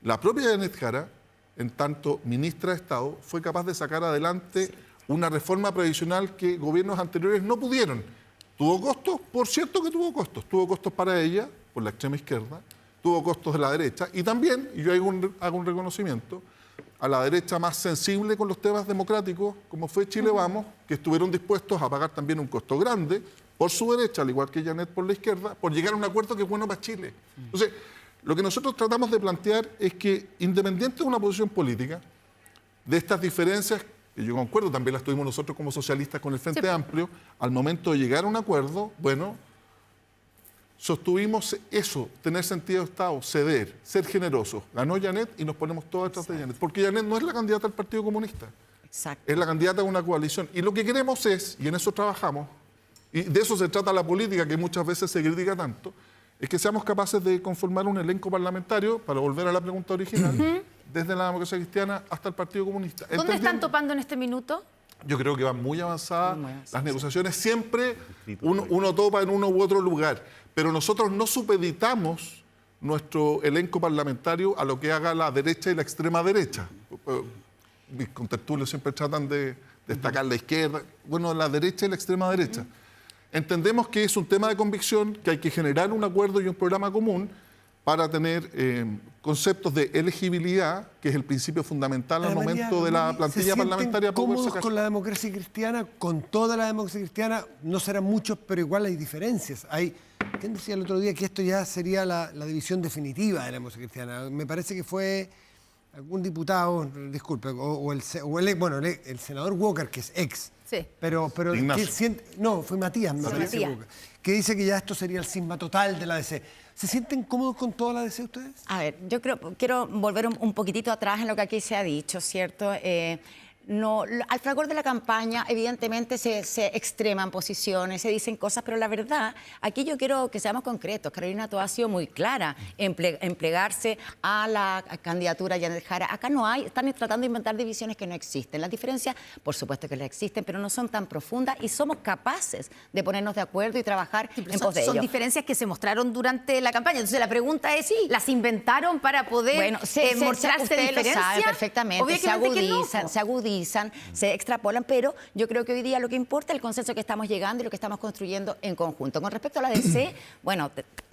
La propia Janet Jara, en tanto ministra de Estado, fue capaz de sacar adelante una reforma previsional que gobiernos anteriores no pudieron. ¿Tuvo costos? Por cierto que tuvo costos. Tuvo costos para ella, por la extrema izquierda, tuvo costos de la derecha y también, y yo hago un reconocimiento, a la derecha más sensible con los temas democráticos, como fue Chile Vamos, que estuvieron dispuestos a pagar también un costo grande por su derecha, al igual que Janet por la izquierda, por llegar a un acuerdo que es bueno para Chile. Entonces, lo que nosotros tratamos de plantear es que, independiente de una posición política, de estas diferencias, que yo concuerdo, también las tuvimos nosotros como socialistas con el Frente Amplio, al momento de llegar a un acuerdo, bueno, sostuvimos eso, tener sentido de Estado, ceder, ser generosos. Ganó Janet y nos ponemos todos detrás de Janet, porque Janet no es la candidata del Partido Comunista, Exacto. es la candidata de una coalición. Y lo que queremos es, y en eso trabajamos, y de eso se trata la política, que muchas veces se critica tanto, es que seamos capaces de conformar un elenco parlamentario, para volver a la pregunta original, desde la democracia cristiana hasta el Partido Comunista. ¿Dónde están Entendiendo- topando en este minuto? Yo creo que van muy avanzadas. Muy avanzadas, Las negociaciones siempre uno topa en uno u otro lugar, pero nosotros no supeditamos nuestro elenco parlamentario a lo que haga la derecha y la extrema derecha. Mis contertulios siempre tratan de destacar la izquierda, bueno, la derecha y la extrema derecha. Entendemos que es un tema de convicción, que hay que generar un acuerdo y un programa común para tener conceptos de elegibilidad, que es el principio fundamental al Ana María momento de la Rodríguez, plantilla ¿se sienten parlamentaria. para poder cómodos sacar- con la democracia cristiana, con toda la democracia cristiana? No serán muchos, pero igual hay diferencias. ¿Quién decía el otro día que esto ya sería la división definitiva de la democracia cristiana? Me parece que fue algún diputado, disculpe, el senador Walker, que es ex. Sí. Pero Ignacio. no, fue Matías, me Matías. parece, Walker, que dice que ya esto sería el cisma total de la DC. ¿Se sienten cómodos con toda la DC ustedes? A ver, yo quiero volver un poquitito atrás en lo que aquí se ha dicho, ¿cierto? Al fragor de la campaña, evidentemente se extreman posiciones, se dicen cosas, pero la verdad, aquí yo quiero que seamos concretos. Carolina Toá ha sido muy clara en plegarse a la candidatura de Janet Jara. Acá no hay, están tratando de inventar divisiones que no existen. Las diferencias, por supuesto que las existen, pero no son tan profundas y somos capaces de ponernos de acuerdo y trabajar en pos de Son ello. diferencias que se mostraron durante la campaña. Entonces la pregunta es, ¿las inventaron para poder mostrarse ustedes lo diferencias? saben perfectamente, Obviamente que no, po. se agudizan, se extrapolan, pero yo creo que hoy día lo que importa es el consenso que estamos llegando y lo que estamos construyendo en conjunto. Con respecto a la DC, bueno,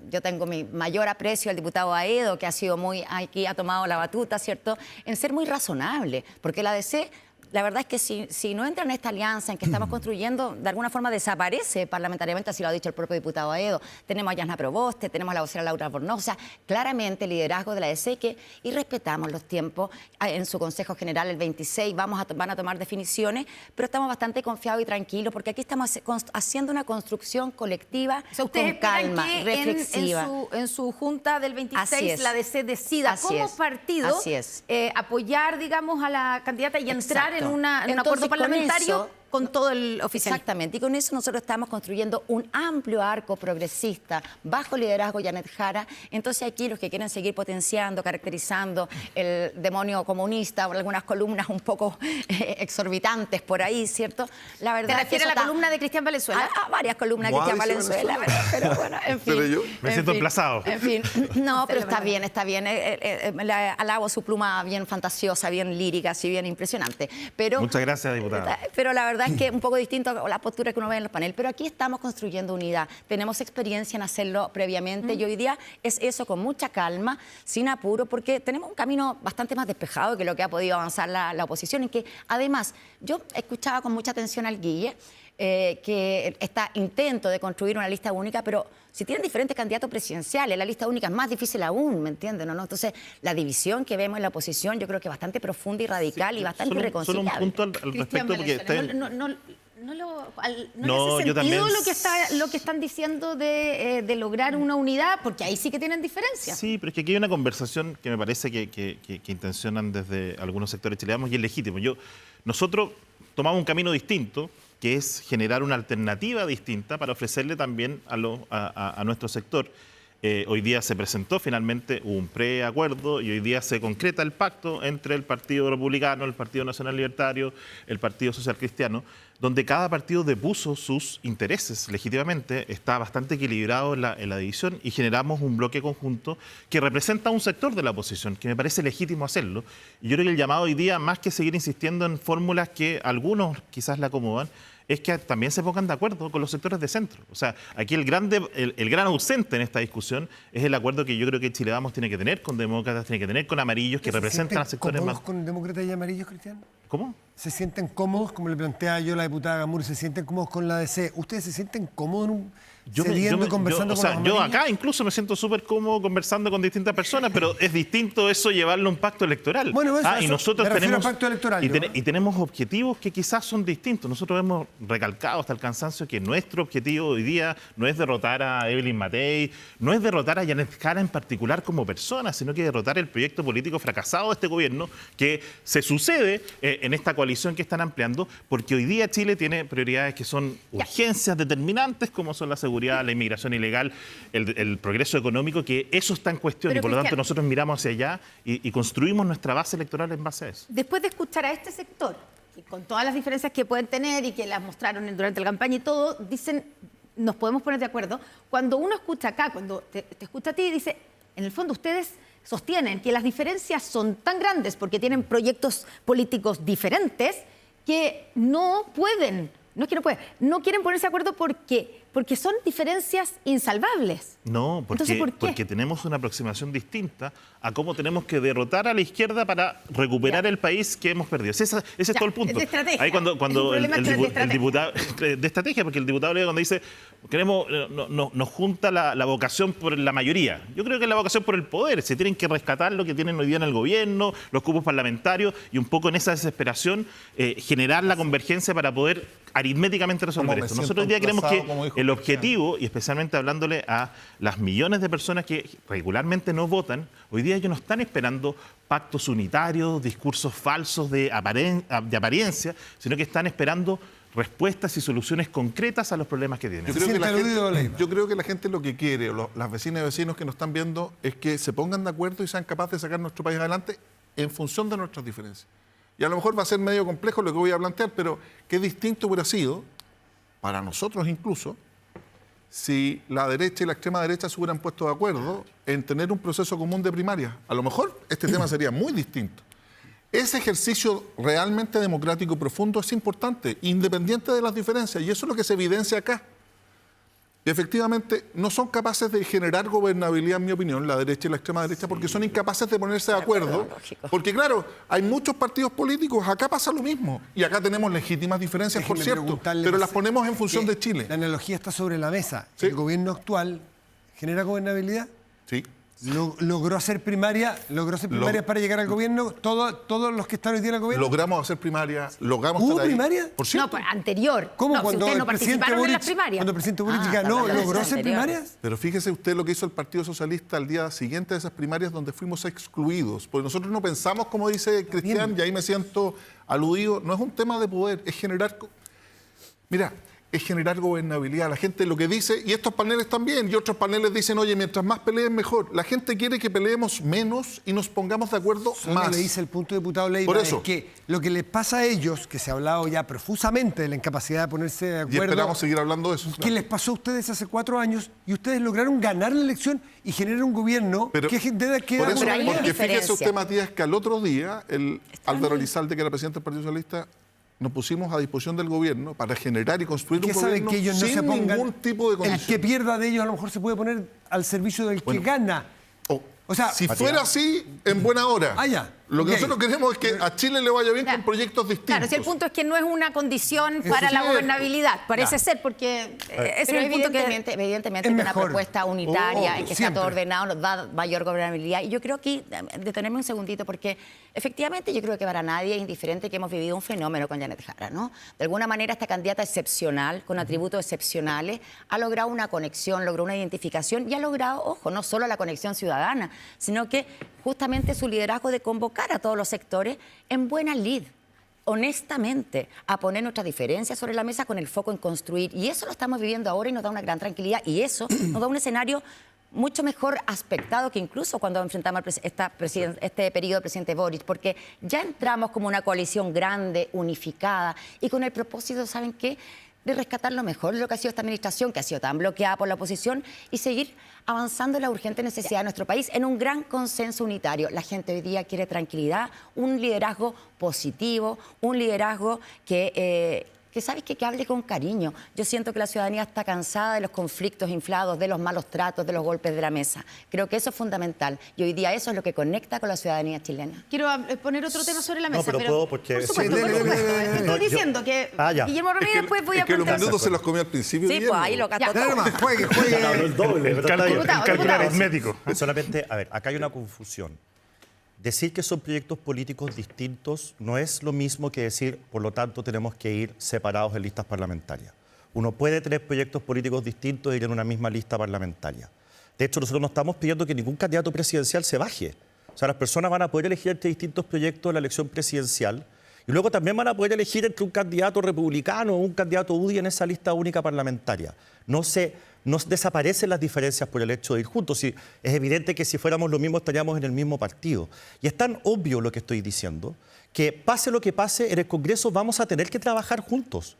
yo tengo mi mayor aprecio al diputado Aedo, que ha sido aquí ha tomado la batuta, ¿cierto?, en ser muy razonable, porque la DC... La verdad es que si no entra en esta alianza en que estamos construyendo, de alguna forma desaparece parlamentariamente, así lo ha dicho el propio diputado Aedo. Tenemos a Yasna Proboste, tenemos a la vocera Laura Albornoz, o sea, claramente el liderazgo de la DC y respetamos los tiempos. En su Consejo General el 26 van a tomar definiciones, pero estamos bastante confiados y tranquilos porque aquí estamos haciendo una construcción colectiva O sea, ustedes con calma, esperan que reflexiva. en su junta del 26 Así es. la DC decida Así como es. partido Así es. apoyar, digamos, a la candidata y entrar Exacto. en un Entonces, acuerdo con parlamentario eso, con todo el oficialismo. Exactamente, y con eso nosotros estamos construyendo un amplio arco progresista bajo liderazgo de Janet Jara. Entonces aquí los que quieren seguir potenciando, caracterizando el demonio comunista o algunas columnas un poco exorbitantes por ahí, ¿cierto? La verdad ¿Te refieres es a la columna de Cristian Valenzuela? A varias columnas de Guau, Cristian dice Valenzuela, pero bueno, en fin. Pero yo me siento emplazado. En fin, no, pero está bien, está bien. Le alabo su pluma bien fantasiosa, bien lírica, así bien impresionante. Pero, Muchas gracias, diputada. Pero la verdad es que un poco distinto a la postura que uno ve en los paneles. Pero aquí estamos construyendo unidad. Tenemos experiencia en hacerlo previamente y hoy día es eso con mucha calma, sin apuro, porque tenemos un camino bastante más despejado que lo que ha podido avanzar la oposición. Y que además, yo escuchaba con mucha atención al Guille, que está intento de construir una lista única, pero si tienen diferentes candidatos presidenciales, la lista única es más difícil aún, ¿me entienden? ¿No? Entonces, la división que vemos en la oposición yo creo que es bastante profunda y radical y bastante Solo irreconciliable. un punto al respecto, porque No No, hace yo también- sentido lo que están diciendo de lograr una unidad, porque ahí sí que tienen diferencias. Sí, pero es que aquí hay una conversación que me parece que intencionan desde algunos sectores chilenos y es legítimo. Nosotros tomamos un camino distinto, que es generar una alternativa distinta para ofrecerle también a nuestro sector. Hoy día se presentó finalmente un preacuerdo y hoy día se concreta el pacto entre el Partido Republicano, el Partido Nacional Libertario, el Partido Social Cristiano, donde cada partido depuso sus intereses legítimamente, está bastante equilibrado en la división y generamos un bloque conjunto que representa a un sector de la oposición, que me parece legítimo hacerlo. Y yo creo que el llamado hoy día, más que seguir insistiendo en fórmulas que algunos quizás le acomodan, es que también se pongan de acuerdo con los sectores de centro. O sea, aquí el gran ausente en esta discusión es el acuerdo que yo creo que Chile Vamos tiene que tener con demócratas, tiene que tener con amarillos, que representan a sectores más... ¿Con demócratas y amarillos, Cristian? ¿Cómo? ¿Se sienten cómodos, como le plantea yo la diputada Gamur, se sienten cómodos con la ADC? ¿Ustedes se sienten cómodos cediendo y conversando con los amarillos? Yo acá incluso me siento súper cómodo conversando con distintas personas, pero es distinto eso llevarlo a un pacto electoral. Bueno, eso, y nosotros me refiero tenemos a pacto electoral, y tenemos objetivos que quizás son distintos. Nosotros hemos recalcado hasta el cansancio que nuestro objetivo hoy día no es derrotar a Evelyn Matei, no es derrotar a Janet Jara en particular como persona, sino que derrotar el proyecto político fracasado de este gobierno que se sucede en esta coalición que están ampliando, porque hoy día Chile tiene prioridades que son urgencias determinantes, como son la seguridad, la inmigración ilegal, el progreso económico, que eso está en cuestión. Pero, y por lo tanto Cristian, nosotros miramos hacia allá y construimos nuestra base electoral en base a eso. Después de escuchar a este sector, y con todas las diferencias que pueden tener y que las mostraron durante la campaña y todo, dicen, nos podemos poner de acuerdo. Cuando uno escucha acá, cuando te escucha a ti, dice, en el fondo ustedes sostienen que las diferencias son tan grandes porque tienen proyectos políticos diferentes que no pueden, no es que no pueden, no quieren ponerse de acuerdo porque son diferencias insalvables. No, Entonces, ¿por qué? porque tenemos una aproximación distinta a cómo tenemos que derrotar a la izquierda para recuperar el país que hemos perdido. Ese es todo el punto. Es de estrategia. Ahí cuando Es un problema el diputado de estrategia, porque el diputado cuando dice nos junta la vocación por la mayoría. Yo creo que es la vocación por el poder. Se tienen que rescatar lo que tienen hoy día en el gobierno, los cupos parlamentarios y un poco en esa desesperación generar la convergencia para poder aritméticamente resolver esto. Nosotros hoy día creemos que el objetivo, y especialmente hablándole a las millones de personas que regularmente no votan, hoy día ellos no están esperando pactos unitarios, discursos falsos de apariencia, sino que están esperando respuestas y soluciones concretas a los problemas que tienen. Yo creo que la gente lo que quiere, o las vecinas y vecinos que nos están viendo, es que se pongan de acuerdo y sean capaces de sacar nuestro país adelante en función de nuestras diferencias. Y a lo mejor va a ser medio complejo lo que voy a plantear, pero qué distinto hubiera sido, para nosotros incluso, si la derecha y la extrema derecha se hubieran puesto de acuerdo en tener un proceso común de primarias. A lo mejor este tema sería muy distinto. Ese ejercicio realmente democrático y profundo es importante, independiente de las diferencias, y eso es lo que se evidencia acá. Y efectivamente no son capaces de generar gobernabilidad, en mi opinión, la derecha y la extrema derecha, porque son incapaces de ponerse de acuerdo. Porque claro, hay muchos partidos políticos, acá pasa lo mismo, y acá tenemos legítimas diferencias, por cierto, pero las ponemos en función de Chile. La analogía está sobre la mesa. Sí. ¿El gobierno actual genera gobernabilidad? Sí. ¿Logró hacer primarias para llegar al gobierno? ¿Todos los que están hoy día en el gobierno? Logramos hacer primarias, logramos ¿Hubo estar ahí. primarias? Por cierto. No, pues anterior. ¿Cómo? No, si Cuando ustedes no el presidente participaron en las Boric, primarias. cuando el presidente Boric Ah, ganó, está ¿logró hablando hacer de primarias? Pero fíjese usted lo que hizo el Partido Socialista al día siguiente de esas primarias donde fuimos excluidos. Porque nosotros no pensamos, como dice Cristian, y ahí me siento aludido, no es un tema de poder, es generar... Mira, es generar gobernabilidad. La gente lo que dice, y estos paneles también, y otros paneles dicen, oye, mientras más peleen, mejor. La gente quiere que peleemos menos y nos pongamos de acuerdo más. Le dice el punto diputado Leiva, Por eso. es que lo que les pasa a ellos, que se ha hablado ya profusamente de la incapacidad de ponerse de acuerdo... Y esperamos seguir hablando de eso. ¿Qué les pasó a ustedes hace 4 años? Y ustedes lograron ganar la elección y generar un gobierno Pero, que queda por eso, Pero hay una porque fíjese diferencia. usted, Matías, que al otro día, el Está Álvaro bien. Elizalde, que era presidente del Partido Socialista, nos pusimos a disposición del gobierno para generar y construir que un saben gobierno que ellos no sin se pongan... ningún tipo de El condición. que pierda de ellos a lo mejor se puede poner al servicio del que gana. O sea, si fuera así, en buena hora. Ah, ya. Lo que Ok. nosotros queremos es que a Chile le vaya bien Claro. con proyectos distintos. Claro, si el punto es que no es una condición para sí la es. gobernabilidad, parece ser, porque ese Pero es el punto que... evidentemente es que una mejor. propuesta unitaria, en que está todo siempre. ordenado, nos da mayor gobernabilidad. Y yo creo que, detenerme un segundito, porque efectivamente yo creo que para nadie es indiferente que hemos vivido un fenómeno con Janet Jara, ¿no? De alguna manera esta candidata excepcional, con atributos excepcionales, ha logrado una conexión, logró una identificación y ha logrado, ojo, no solo la conexión ciudadana, sino que justamente su liderazgo de convocar a todos los sectores en buena lid, honestamente, a poner nuestras diferencias sobre la mesa con el foco en construir. Y eso lo estamos viviendo ahora y nos da una gran tranquilidad. Y eso nos da un escenario mucho mejor aspectado que incluso cuando enfrentamos este periodo del presidente Boric, porque ya entramos como una coalición grande, unificada, y con el propósito, ¿saben qué?, de rescatar lo mejor de lo que ha sido esta administración, que ha sido tan bloqueada por la oposición, y seguir avanzando en la urgente necesidad de nuestro país en un gran consenso unitario. La gente hoy día quiere tranquilidad, un liderazgo positivo, un liderazgo que ¿sabes qué? Que hable con cariño. Yo siento que la ciudadanía está cansada de los conflictos inflados, de los malos tratos, de los golpes de la mesa. Creo que eso es fundamental. Y hoy día eso es lo que conecta con la ciudadanía chilena. Quiero poner otro tema sobre la mesa. No, pero puedo porque... Por supuesto, Sí, por dele, supuesto. dele, dele. Estoy No, diciendo que ya. Guillermo Ramírez después voy a Es que los preguntar. minutos se los comió al principio. Sí, Guillermo. pues ahí lo gastó Dale todo. nomás, juegue. el doble, pero está bien. Diputado, El cálculo diputado. aritmético. Solamente, a ver, acá hay una confusión. Decir que son proyectos políticos distintos no es lo mismo que decir, por lo tanto, tenemos que ir separados en listas parlamentarias. Uno puede tener proyectos políticos distintos e ir en una misma lista parlamentaria. De hecho, nosotros no estamos pidiendo que ningún candidato presidencial se baje. O sea, las personas van a poder elegir entre distintos proyectos en la elección presidencial y luego también van a poder elegir entre un candidato republicano o un candidato UDI en esa lista única parlamentaria. No desaparecen las diferencias por el hecho de ir juntos. Es evidente que si fuéramos lo mismo estaríamos en el mismo partido. Y es tan obvio lo que estoy diciendo que pase lo que pase, en el Congreso vamos a tener que trabajar juntos.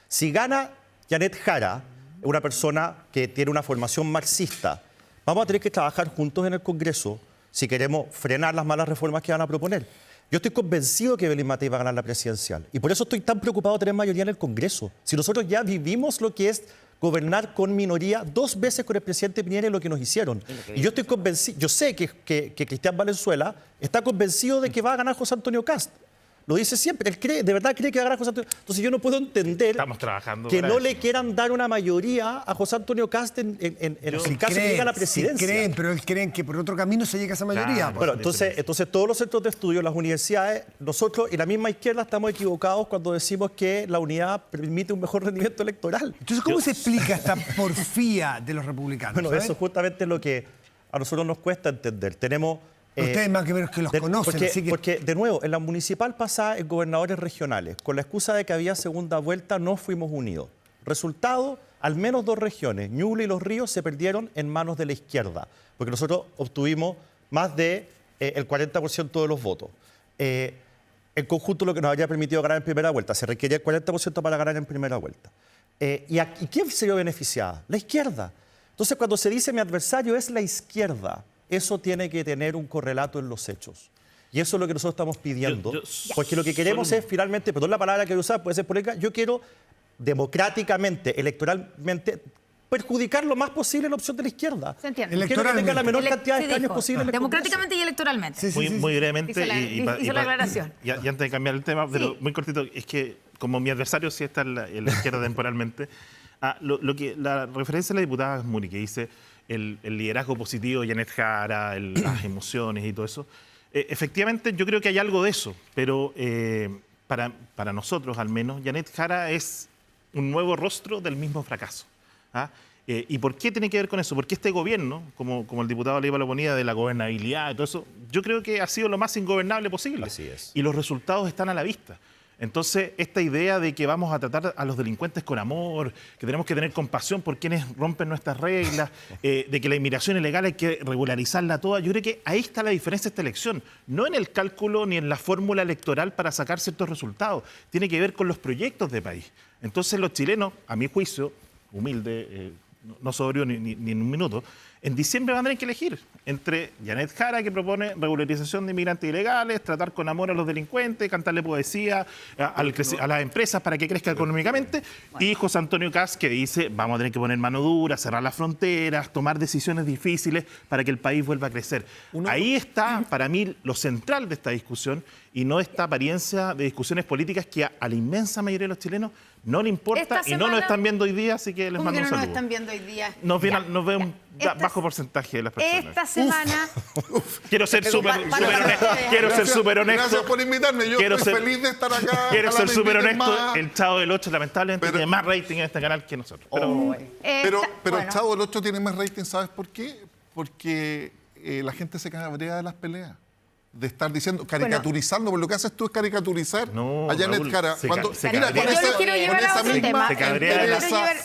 Si gana Janet Jara, una persona que tiene una formación marxista, vamos a tener que trabajar juntos en el Congreso si queremos frenar las malas reformas que van a proponer. Yo estoy convencido que Belín Matei va a ganar la presidencial y por eso estoy tan preocupado de tener mayoría en el Congreso. Si nosotros ya vivimos lo que es gobernar con minoría 2 veces con el presidente Piñera y lo que nos hicieron. Y yo estoy convencido, yo sé que Cristian Valenzuela está convencido de que va a ganar José Antonio Kast. Lo dice siempre, él cree, de verdad cree que va a ganar José Antonio. Entonces yo no puedo entender Estamos trabajando que para no eso. le quieran dar una mayoría a José Antonio Kast en el caso de que llegue a la presidencia. Sí creen, pero ellos creen que por otro camino se llega a esa mayoría. Claro. Bueno, entonces todos los centros de estudio, las universidades, nosotros y la misma izquierda estamos equivocados cuando decimos que la unidad permite un mejor rendimiento electoral. Entonces, ¿cómo se explica esta porfía de los republicanos? Bueno, ¿sabes? eso es justamente lo que a nosotros nos cuesta entender. Tenemos... Ustedes más que menos que los conocen, así que... Porque, de nuevo, en la municipal pasada, en gobernadores regionales, con la excusa de que había segunda vuelta, no fuimos unidos. Resultado, al menos 2 regiones, Ñuble y Los Ríos, se perdieron en manos de la izquierda, porque nosotros obtuvimos más de el 40% de los votos. En conjunto, lo que nos habría permitido ganar en primera vuelta. Se requería el 40% para ganar en primera vuelta. ¿Y quién se vio beneficiada? La izquierda. Entonces, cuando se dice mi adversario es la izquierda, eso tiene que tener un correlato en los hechos. Y eso es lo que nosotros estamos pidiendo. Porque lo que queremos es finalmente, perdón la palabra que voy a usar, puede ser polémica, yo quiero democráticamente, electoralmente, perjudicar lo más posible la opción de la izquierda. Se entiende. Quiero que tenga la menor cantidad de Se escaños dijo, posible en el democráticamente y electoralmente. Muy brevemente. Hizo la aclaración. Y antes de cambiar el tema, pero Sí. muy cortito, es que como mi adversario sí está en la izquierda temporalmente, la referencia a la diputada Muri, que dice el liderazgo positivo de Janet Jara, las emociones y todo eso, efectivamente yo creo que hay algo de eso, pero para nosotros al menos, Janet Jara es un nuevo rostro del mismo fracaso. ¿Ah? ¿Y por qué tiene que ver con eso? Porque este gobierno, como el diputado Leiva lo ponía, de la gobernabilidad y todo eso, yo creo que ha sido lo más ingobernable posible. Así es. Y los resultados están a la vista. Entonces, esta idea de que vamos a tratar a los delincuentes con amor, que tenemos que tener compasión por quienes rompen nuestras reglas, de que la inmigración ilegal hay que regularizarla toda, yo creo que ahí está la diferencia de esta elección. No en el cálculo ni en la fórmula electoral para sacar ciertos resultados. Tiene que ver con los proyectos de país. Entonces, los chilenos, a mi juicio, humilde, no sobrio ni en un minuto, en diciembre van a tener que elegir entre Janet Jara, que propone regularización de inmigrantes ilegales, tratar con amor a los delincuentes, cantarle poesía a las empresas para que crezcan económicamente, y José Antonio Kast, que dice vamos a tener que poner mano dura, cerrar las fronteras, tomar decisiones difíciles para que el país vuelva a crecer. Ahí está, para mí, lo central de esta discusión, y no esta apariencia de discusiones políticas que a la inmensa mayoría de los chilenos no le importa y no nos están viendo hoy día, así que les mando un saludo. ¿Cómo que no nos están viendo hoy día? Nos ve un bajo porcentaje de las personas. Esta semana... Quiero ser súper honesto. Quiero ser súper honesto. Gracias por invitarme. Yo estoy feliz de estar acá. Quiero ser súper honesto. Más. El Chavo del 8 lamentablemente tiene más rating en este canal que nosotros. Pero el Chavo del 8 tiene más rating, ¿sabes por qué? Porque la gente se cabrea de las peleas. De estar diciendo, caricaturizando, porque lo que haces tú es caricaturizar a Janet Jara. Mira,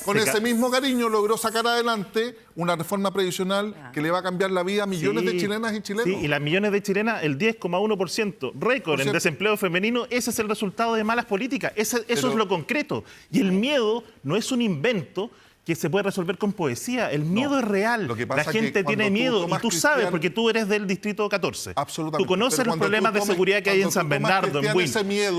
con ese mismo cariño logró sacar adelante una reforma previsional que le va a cambiar la vida a millones de chilenas y chilenos. Sí, y las millones de chilenas, el 10,1%, récord en desempleo femenino, ese es el resultado de malas políticas. Eso es lo concreto. Y el miedo no es un invento que se puede resolver con poesía. El miedo es real. La gente tiene miedo y tú sabes, porque tú eres del distrito 14. Absolutamente. Tú conoces los problemas de seguridad que hay en San Bernardo, en Buin,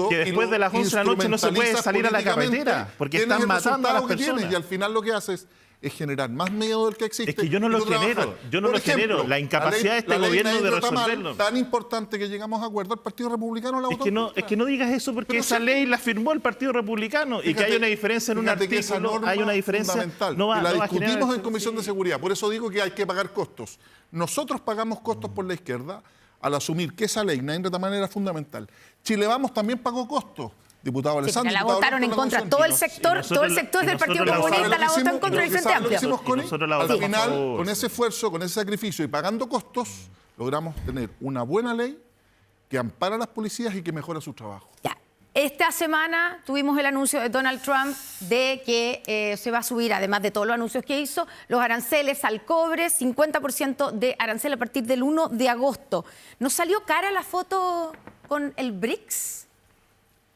que después de las 11 de la noche no se puede salir a la carretera porque están matando a las personas. Y al final lo que haces es generar más miedo del que existe. Es que yo no lo genero, genero. La incapacidad de este gobierno de resolverlo. Tan importante que llegamos a acuerdo, el Partido Republicano la votó. Es que no digas eso porque esa ley la firmó el Partido Republicano. Fíjate, y que hay una diferencia en un artículo, hay una diferencia fundamental. Y la discutimos en Comisión de Seguridad. Por eso digo que hay que pagar costos. Nosotros pagamos costos por la izquierda al asumir que esa ley, de otra manera, es fundamental. Chile Vamos también pagó costos. Diputado Alessandro. La votaron en contra. Todo el sector del Partido Comunista la votó en contra del Frente Amplio. Al final, con ese esfuerzo, con ese sacrificio y pagando costos, logramos tener una buena ley que ampara a las policías y que mejora su trabajo. Ya. Esta semana tuvimos el anuncio de Donald Trump de que se va a subir, además de todos los anuncios que hizo, los aranceles al cobre, 50% de arancel a partir del 1 de agosto. ¿Nos salió cara la foto con el BRICS?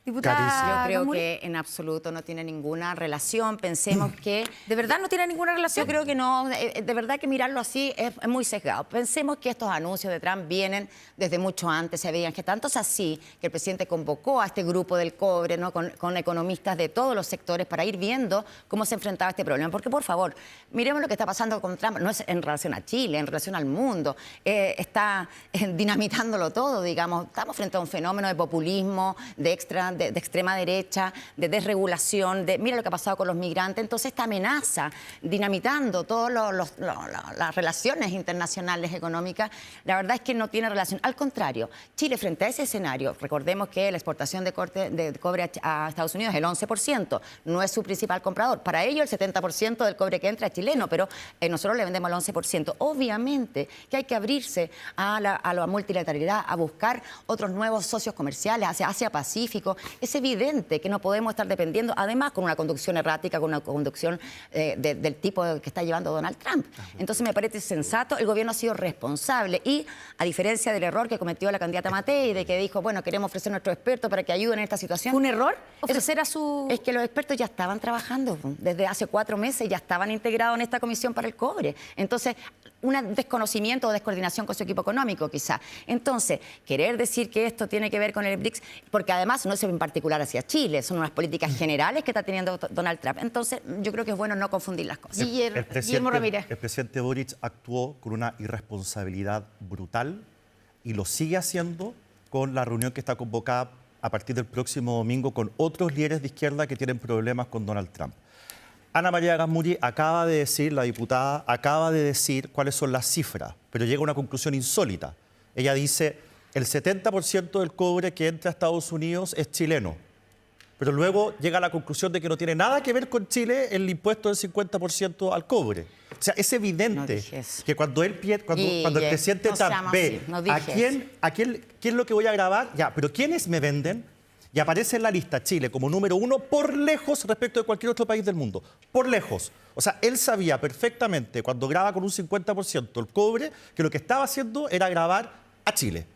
Diputada, yo creo que en absoluto no tiene ninguna relación. Pensemos que... ¿De verdad no tiene ninguna relación? Yo creo que no. De verdad que mirarlo así es muy sesgado. Pensemos que estos anuncios de Trump vienen desde mucho antes. Se veían que tanto es así que el presidente convocó a este grupo del cobre, ¿no? con economistas de todos los sectores para ir viendo cómo se enfrentaba este problema. Porque, por favor, miremos lo que está pasando con Trump. No es en relación a Chile, en relación al mundo. Está dinamitándolo todo, digamos. Estamos frente a un fenómeno de populismo, de extrema derecha, de desregulación, mira lo que ha pasado con los migrantes. Entonces esta amenaza, dinamitando todas las relaciones internacionales económicas, la verdad es que no tiene relación. Al contrario, Chile frente a ese escenario, recordemos que la exportación de cobre a Estados Unidos es el 11%, no es su principal comprador. Para ellos el 70% del cobre que entra es chileno, pero nosotros le vendemos el 11%. Obviamente que hay que abrirse a la multilateralidad, a buscar otros nuevos socios comerciales hacia Asia-Pacífico. Es evidente que no podemos estar dependiendo, además, con una conducción errática, con una conducción del tipo que está llevando Donald Trump. Entonces me parece sensato, el gobierno ha sido responsable y, a diferencia del error que cometió la candidata Matei, de que dijo, bueno, queremos ofrecer a nuestros expertos para que ayuden en esta situación. ¿Un error? Ofrecer a su... Es que los expertos ya estaban trabajando, desde hace 4 meses ya estaban integrados en esta comisión para el cobre. Entonces, un desconocimiento o descoordinación con su equipo económico, quizá. Entonces, querer decir que esto tiene que ver con el BRICS, porque además no es en particular hacia Chile, son unas políticas generales que está teniendo Donald Trump. Entonces, yo creo que es bueno no confundir las cosas. Guillermo Ramírez. El presidente Boric actuó con una irresponsabilidad brutal y lo sigue haciendo con la reunión que está convocada a partir del próximo domingo con otros líderes de izquierda que tienen problemas con Donald Trump. Ana María Gazmuri acaba de decir, la diputada acaba de decir cuáles son las cifras, pero llega a una conclusión insólita. Ella dice, el 70% del cobre que entra a Estados Unidos es chileno, pero luego llega a la conclusión de que no tiene nada que ver con Chile el impuesto del 50% al cobre. O sea, es evidente que cuando el presidente Trump ve ¿quién es lo que voy a grabar? Ya, pero ¿quiénes me venden? y aparece en la lista Chile como número 1 por lejos respecto de cualquier otro país del mundo. Por lejos. O sea, él sabía perfectamente cuando graba con un 50% el cobre que lo que estaba haciendo era grabar a Chile.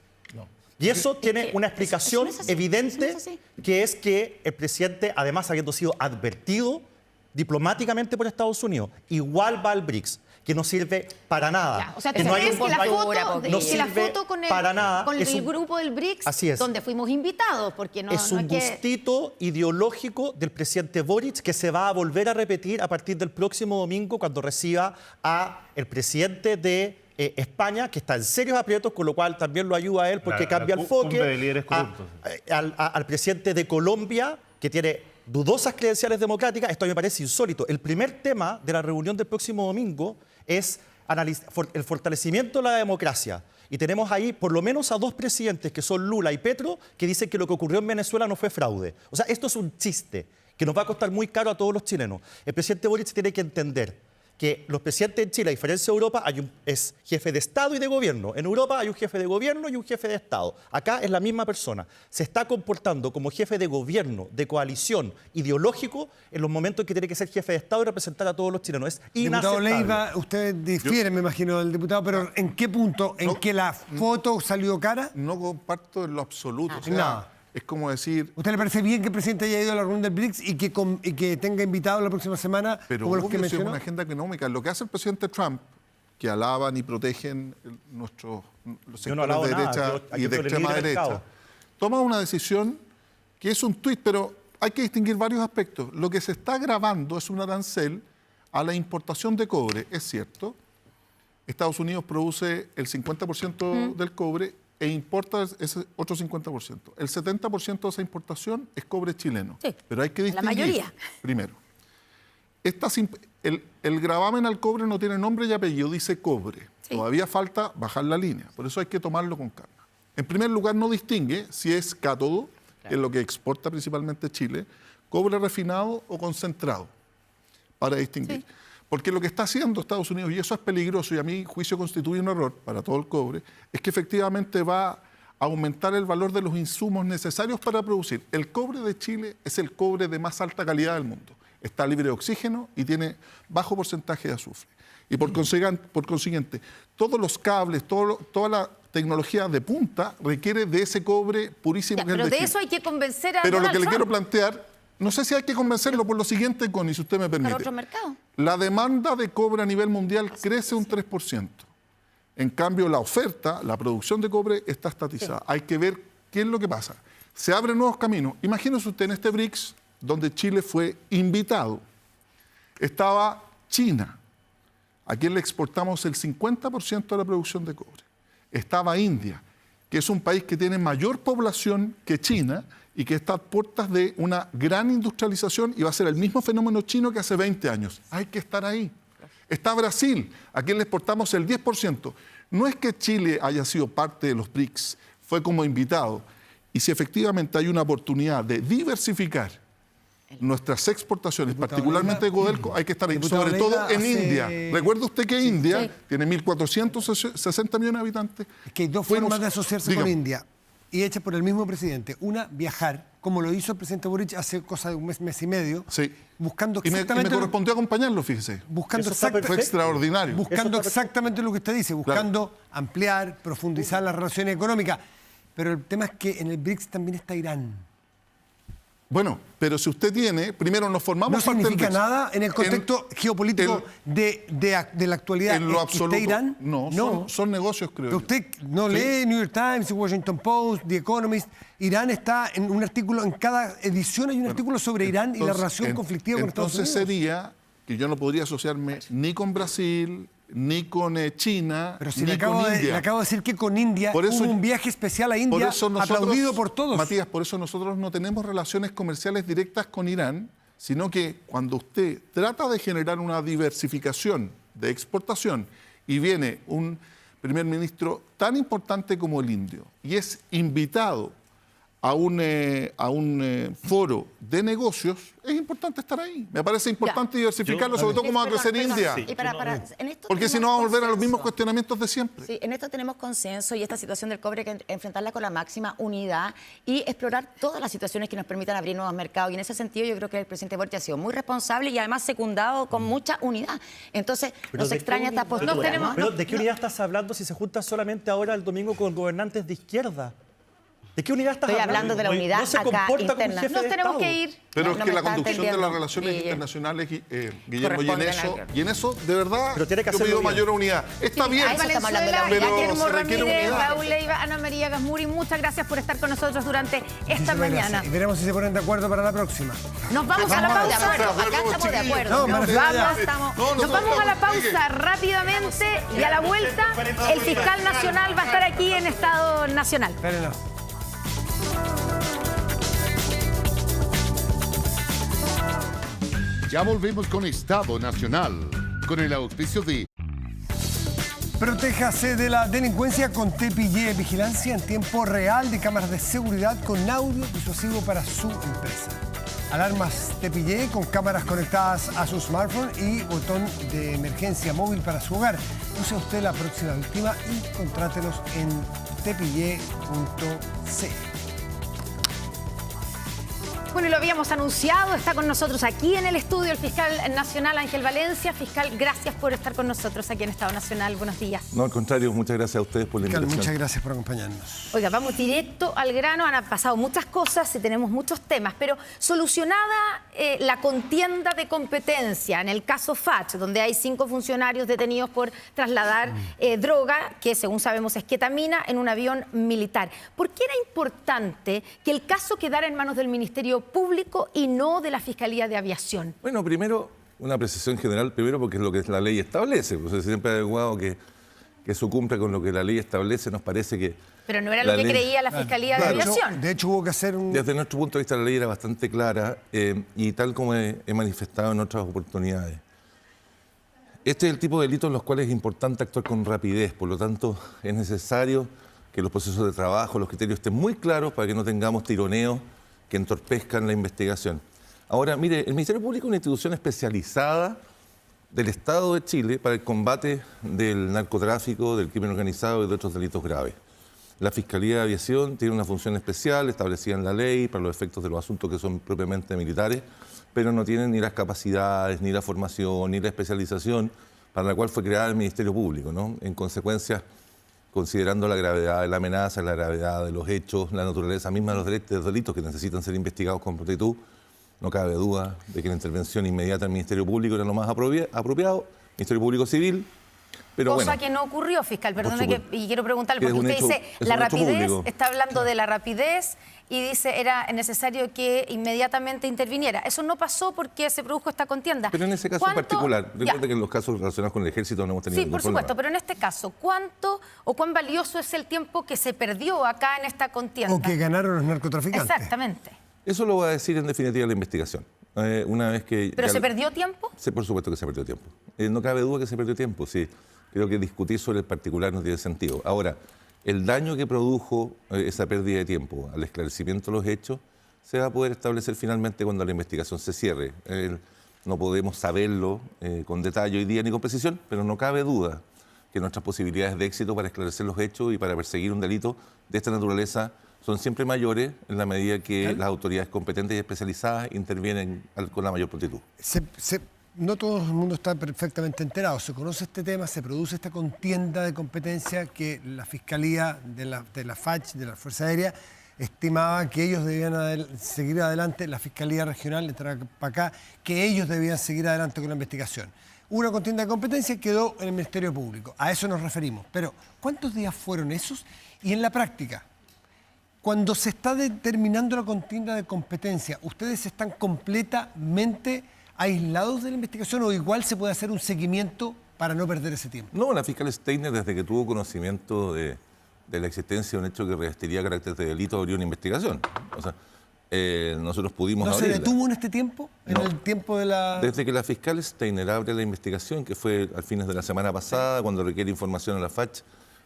Y eso tiene una explicación evidente, que es que el presidente, además habiendo sido advertido diplomáticamente por Estados Unidos, igual va al BRICS, que no sirve para nada. Ya, o sea, que ¿te no hay crees que la sirve foto con para nada. con Es el un- grupo del BRICS, Así es. donde fuimos invitados? Porque no, es no un es que... gustito ideológico del presidente Boric que se va a volver a repetir a partir del próximo domingo cuando reciba a el presidente de España, que está en serios aprietos, con lo cual también lo ayuda a él porque cambia el cumbre foque. de líderes corruptos. Al presidente de Colombia, que tiene dudosas credenciales democráticas. Esto me parece insólito. El primer tema de la reunión del próximo domingo es el fortalecimiento de la democracia. Y tenemos ahí por lo menos a 2 presidentes, que son Lula y Petro, que dicen que lo que ocurrió en Venezuela no fue fraude. O sea, esto es un chiste que nos va a costar muy caro a todos los chilenos. El presidente Boric tiene que entender que los presidentes en Chile, a diferencia de Europa, es jefe de Estado y de gobierno. En Europa hay un jefe de gobierno y un jefe de Estado. Acá es la misma persona. Se está comportando como jefe de gobierno, de coalición, ideológico, en los momentos en que tiene que ser jefe de Estado y representar a todos los chilenos. Es Diputado inaceptable. Leiva, usted difiere, me imagino, del diputado, pero ¿en qué punto? ¿En que la foto salió cara? No comparto en lo absoluto. O sea, nada. es como decir, ¿Usted le parece bien que el presidente haya ido a la reunión del BRICS y que tenga invitados la próxima semana, pero como los que obvio, si es mencionó? una agenda económica. Lo que hace el presidente Trump, que alaban y protegen los Yo no sectores alabo de nada, derecha yo y soy de el extrema libre derecha, mercado. toma una decisión que es un tuit, pero hay que distinguir varios aspectos. Lo que se está grabando es un arancel a la importación de cobre, es cierto. Estados Unidos produce el 50% del cobre e importa ese otro 50%. El 70% de esa importación es cobre chileno. Sí, Pero hay que la distinguir. mayoría. Primero, el gravamen al cobre no tiene nombre y apellido, dice cobre. Sí. Todavía falta bajar la línea, por eso hay que tomarlo con calma. En primer lugar, no distingue si es cátodo, que es lo que exporta principalmente Chile, cobre refinado o concentrado, para distinguir. Sí. Porque lo que está haciendo Estados Unidos, y eso es peligroso y a mi juicio constituye un error para todo el cobre, es que efectivamente va a aumentar el valor de los insumos necesarios para producir. El cobre de Chile es el cobre de más alta calidad del mundo. Está libre de oxígeno y tiene bajo porcentaje de azufre. Y por consiguiente, todos los cables, toda la tecnología de punta requiere de ese cobre purísimo Ya, que es el pero de Chile. eso hay que convencer a Pero lo Donald que le quiero Trump. plantear, no sé si hay que convencerlo por lo siguiente, Connie, si usted me permite. Para otro mercado. La demanda de cobre a nivel mundial crece un 3%. En cambio, la oferta, la producción de cobre está estatizada. Hay que ver qué es lo que pasa. Se abren nuevos caminos. Imagínese usted en este BRICS, donde Chile fue invitado, estaba China, a quien le exportamos el 50% de la producción de cobre. Estaba India, que es un país que tiene mayor población que China y que está a puertas de una gran industrialización y va a ser el mismo fenómeno chino que hace 20 años. Hay que estar ahí. Está Brasil, a quien le exportamos el 10%. No es que Chile haya sido parte de los BRICS, fue como invitado. Y si efectivamente hay una oportunidad de diversificar nuestras exportaciones, particularmente de Codelco, hay que estar ahí, Diputado sobre Leiva, todo en hace- India. Recuerde usted que India Sí. tiene 1.460 millones de habitantes. Es que hay dos Fuimos- formas de asociarse Dígame. con India y hechas por el mismo presidente. Una, viajar, como lo hizo el presidente Boric hace cosa de un mes y medio, Sí. buscando Y me exactamente, correspondió acompañarlo, fíjese. buscando Eso está exacta- Fue extraordinario. buscando Eso está exactamente lo que usted dice, buscando ampliar, profundizar las relaciones económicas. Pero el tema es que en el BRICS también está Irán. Bueno, pero si usted tiene, primero nos formamos No parte del significa BRICS. nada en el contexto geopolítico de la actualidad. En lo que absoluto. esté Irán. No, son negocios, creo Pero yo. usted no lee New York Times, The Washington Post, The Economist. Irán está en un artículo, en cada edición hay un artículo sobre Irán y la relación conflictiva con Estados Unidos. Entonces sería que yo no podría asociarme ni con Brasil, ni con China, Pero si ni le acabo, con de, India. le acabo de decir que con India Por eso- hubo un viaje especial a Por India eso nosotros, aplaudido por todos. Matías, por eso nosotros no tenemos relaciones comerciales directas con Irán, sino que cuando usted trata de generar una diversificación de exportación y viene un primer ministro tan importante como el indio y es invitado a un foro de negocios, es importante estar ahí. Me parece importante diversificarlo, sobre todo como va a crecer India. Y en esto Porque si no vamos a volver a los mismos cuestionamientos de siempre. Sí, en esto tenemos consenso y esta situación del cobre hay que enfrentarla con la máxima unidad y explorar todas las situaciones que nos permitan abrir nuevos mercados. Y en ese sentido yo creo que el presidente Boric ha sido muy responsable y además secundado con mucha unidad. Entonces, nos extraña esta postura. Pero ¿de qué unidad estás hablando si se junta solamente ahora el domingo con gobernantes de izquierda? ¿De qué unidad estás Estoy hablando? hablando de la unidad no se acá comporta como interna. jefe Nos de tenemos Estado. que ir. Pero No es me que la está conducción de entendiendo. las relaciones Guille. internacionales, Guillermo, y Corresponde en eso, de verdad, Pero tiene que yo hacerlo pido bien. mayor unidad. Está bien, a eso estamos hablando de la pero Guillermo se requiere Ramírez, unidad. Raúl Leiva, Ana María Gasmuri, muchas gracias por estar con nosotros durante esta Muchísimas mañana. gracias. Y veremos si se ponen de acuerdo para la próxima. Nos vamos a la Estamos de pausa. acuerdo, acá estamos de acuerdo. No, me Nos refiero vamos, ya. nos vamos a la pausa rápidamente y a la vuelta el fiscal nacional va a estar aquí en Estado Nacional. Espérenos. Ya volvemos con Estado Nacional, con el auspicio de Protéjase de la delincuencia con TPY, vigilancia en tiempo real de cámaras de seguridad con audio disuasivo para su empresa. Alarmas TPY con cámaras conectadas a su smartphone y botón de emergencia móvil para su hogar. Use usted la próxima víctima y contrátelos en tpy.cl. Bueno, y lo habíamos anunciado, está con nosotros aquí en el estudio el fiscal nacional Ángel Valencia. Fiscal, gracias por estar con nosotros aquí en Estado Nacional. Buenos días. No, al contrario, muchas gracias a ustedes por la Fiscal, invitación. muchas gracias por acompañarnos. Oiga, vamos directo al grano. Han pasado muchas cosas y tenemos muchos temas, pero solucionada la contienda de competencia en el caso Fach, donde hay 5 funcionarios detenidos por trasladar droga, que según sabemos es ketamina, en un avión militar. ¿Por qué era importante que el caso quedara en manos del Ministerio Público y no de la Fiscalía de Aviación? Bueno, primero, una apreciación general, primero porque es lo que la ley establece. Pues es siempre adecuado que eso cumpla con lo que la ley establece. Nos parece que... Pero no era lo que creía la Fiscalía de Aviación. De hecho, hubo que hacer un... Desde nuestro punto de vista, la ley era bastante clara y tal como he manifestado en otras oportunidades. Este es el tipo de delitos en los cuales es importante actuar con rapidez. Por lo tanto, es necesario que los procesos de trabajo, los criterios estén muy claros para que no tengamos tironeos que entorpezcan la investigación. Ahora, mire, el Ministerio Público es una institución especializada del Estado de Chile para el combate del narcotráfico, del crimen organizado y de otros delitos graves. La Fiscalía de Aviación tiene una función especial establecida en la ley para los efectos de los asuntos que son propiamente militares, pero no tienen ni las capacidades, ni la formación, ni la especialización para la cual fue creada el Ministerio Público, ¿no? En consecuencia, considerando la gravedad de la amenaza, la gravedad de los hechos, la naturaleza misma de los delitos que necesitan ser investigados con prontitud, no cabe duda de que la intervención inmediata del Ministerio Público era lo más apropiado, Ministerio Público Civil, pero cosa bueno, que no ocurrió, fiscal, perdone y quiero preguntarle, Que es porque un usted hecho- dice es la un hecho rapidez, público. está hablando de la rapidez y dice era necesario que inmediatamente interviniera. Eso no pasó porque se produjo esta contienda. pero en ese caso en ¿Cuánto- particular, Ya. recuerda que en los casos relacionados con el ejército no hemos tenido Sí, ningún por supuesto, problema. pero en este caso, ¿cuánto o cuán valioso es el tiempo que se perdió acá en esta contienda? O que ganaron los narcotraficantes. Exactamente. Eso lo va a decir en definitiva la investigación. Una vez que... ¿Pero ya- se perdió tiempo? Sí, por supuesto que se perdió tiempo. No cabe duda que se perdió tiempo, sí. Creo que discutir sobre el particular no tiene sentido. Ahora, el daño que produjo esa pérdida de tiempo al esclarecimiento de los hechos se va a poder establecer finalmente cuando la investigación se cierre. No podemos saberlo con detalle hoy día ni con precisión, pero no cabe duda que nuestras posibilidades de éxito para esclarecer los hechos y para perseguir un delito de esta naturaleza son siempre mayores en la medida que las autoridades competentes y especializadas intervienen con la mayor prontitud. No todo el mundo está perfectamente enterado. Se conoce este tema, se produce esta contienda de competencia que la Fiscalía de la FACH, de la Fuerza Aérea, estimaba que ellos debían seguir adelante, la Fiscalía Regional entraba para acá, que ellos debían seguir adelante con la investigación. Hubo una contienda de competencia y quedó en el Ministerio Público. A eso nos referimos. Pero, ¿cuántos días fueron esos? Y en la práctica, cuando se está determinando la contienda de competencia, ¿ustedes están completamente aislados de la investigación o igual se puede hacer un seguimiento para no perder ese tiempo? No, la fiscal Steiner, desde que tuvo conocimiento de la existencia de un hecho que revestiría carácter de delito, abrió una investigación. O sea, nosotros pudimos ¿No se abrirla. detuvo en este tiempo? ¿En No. el tiempo de la...? Desde que la fiscal Steiner abre la investigación, que fue al fines de la semana pasada, cuando requiere información a la FACH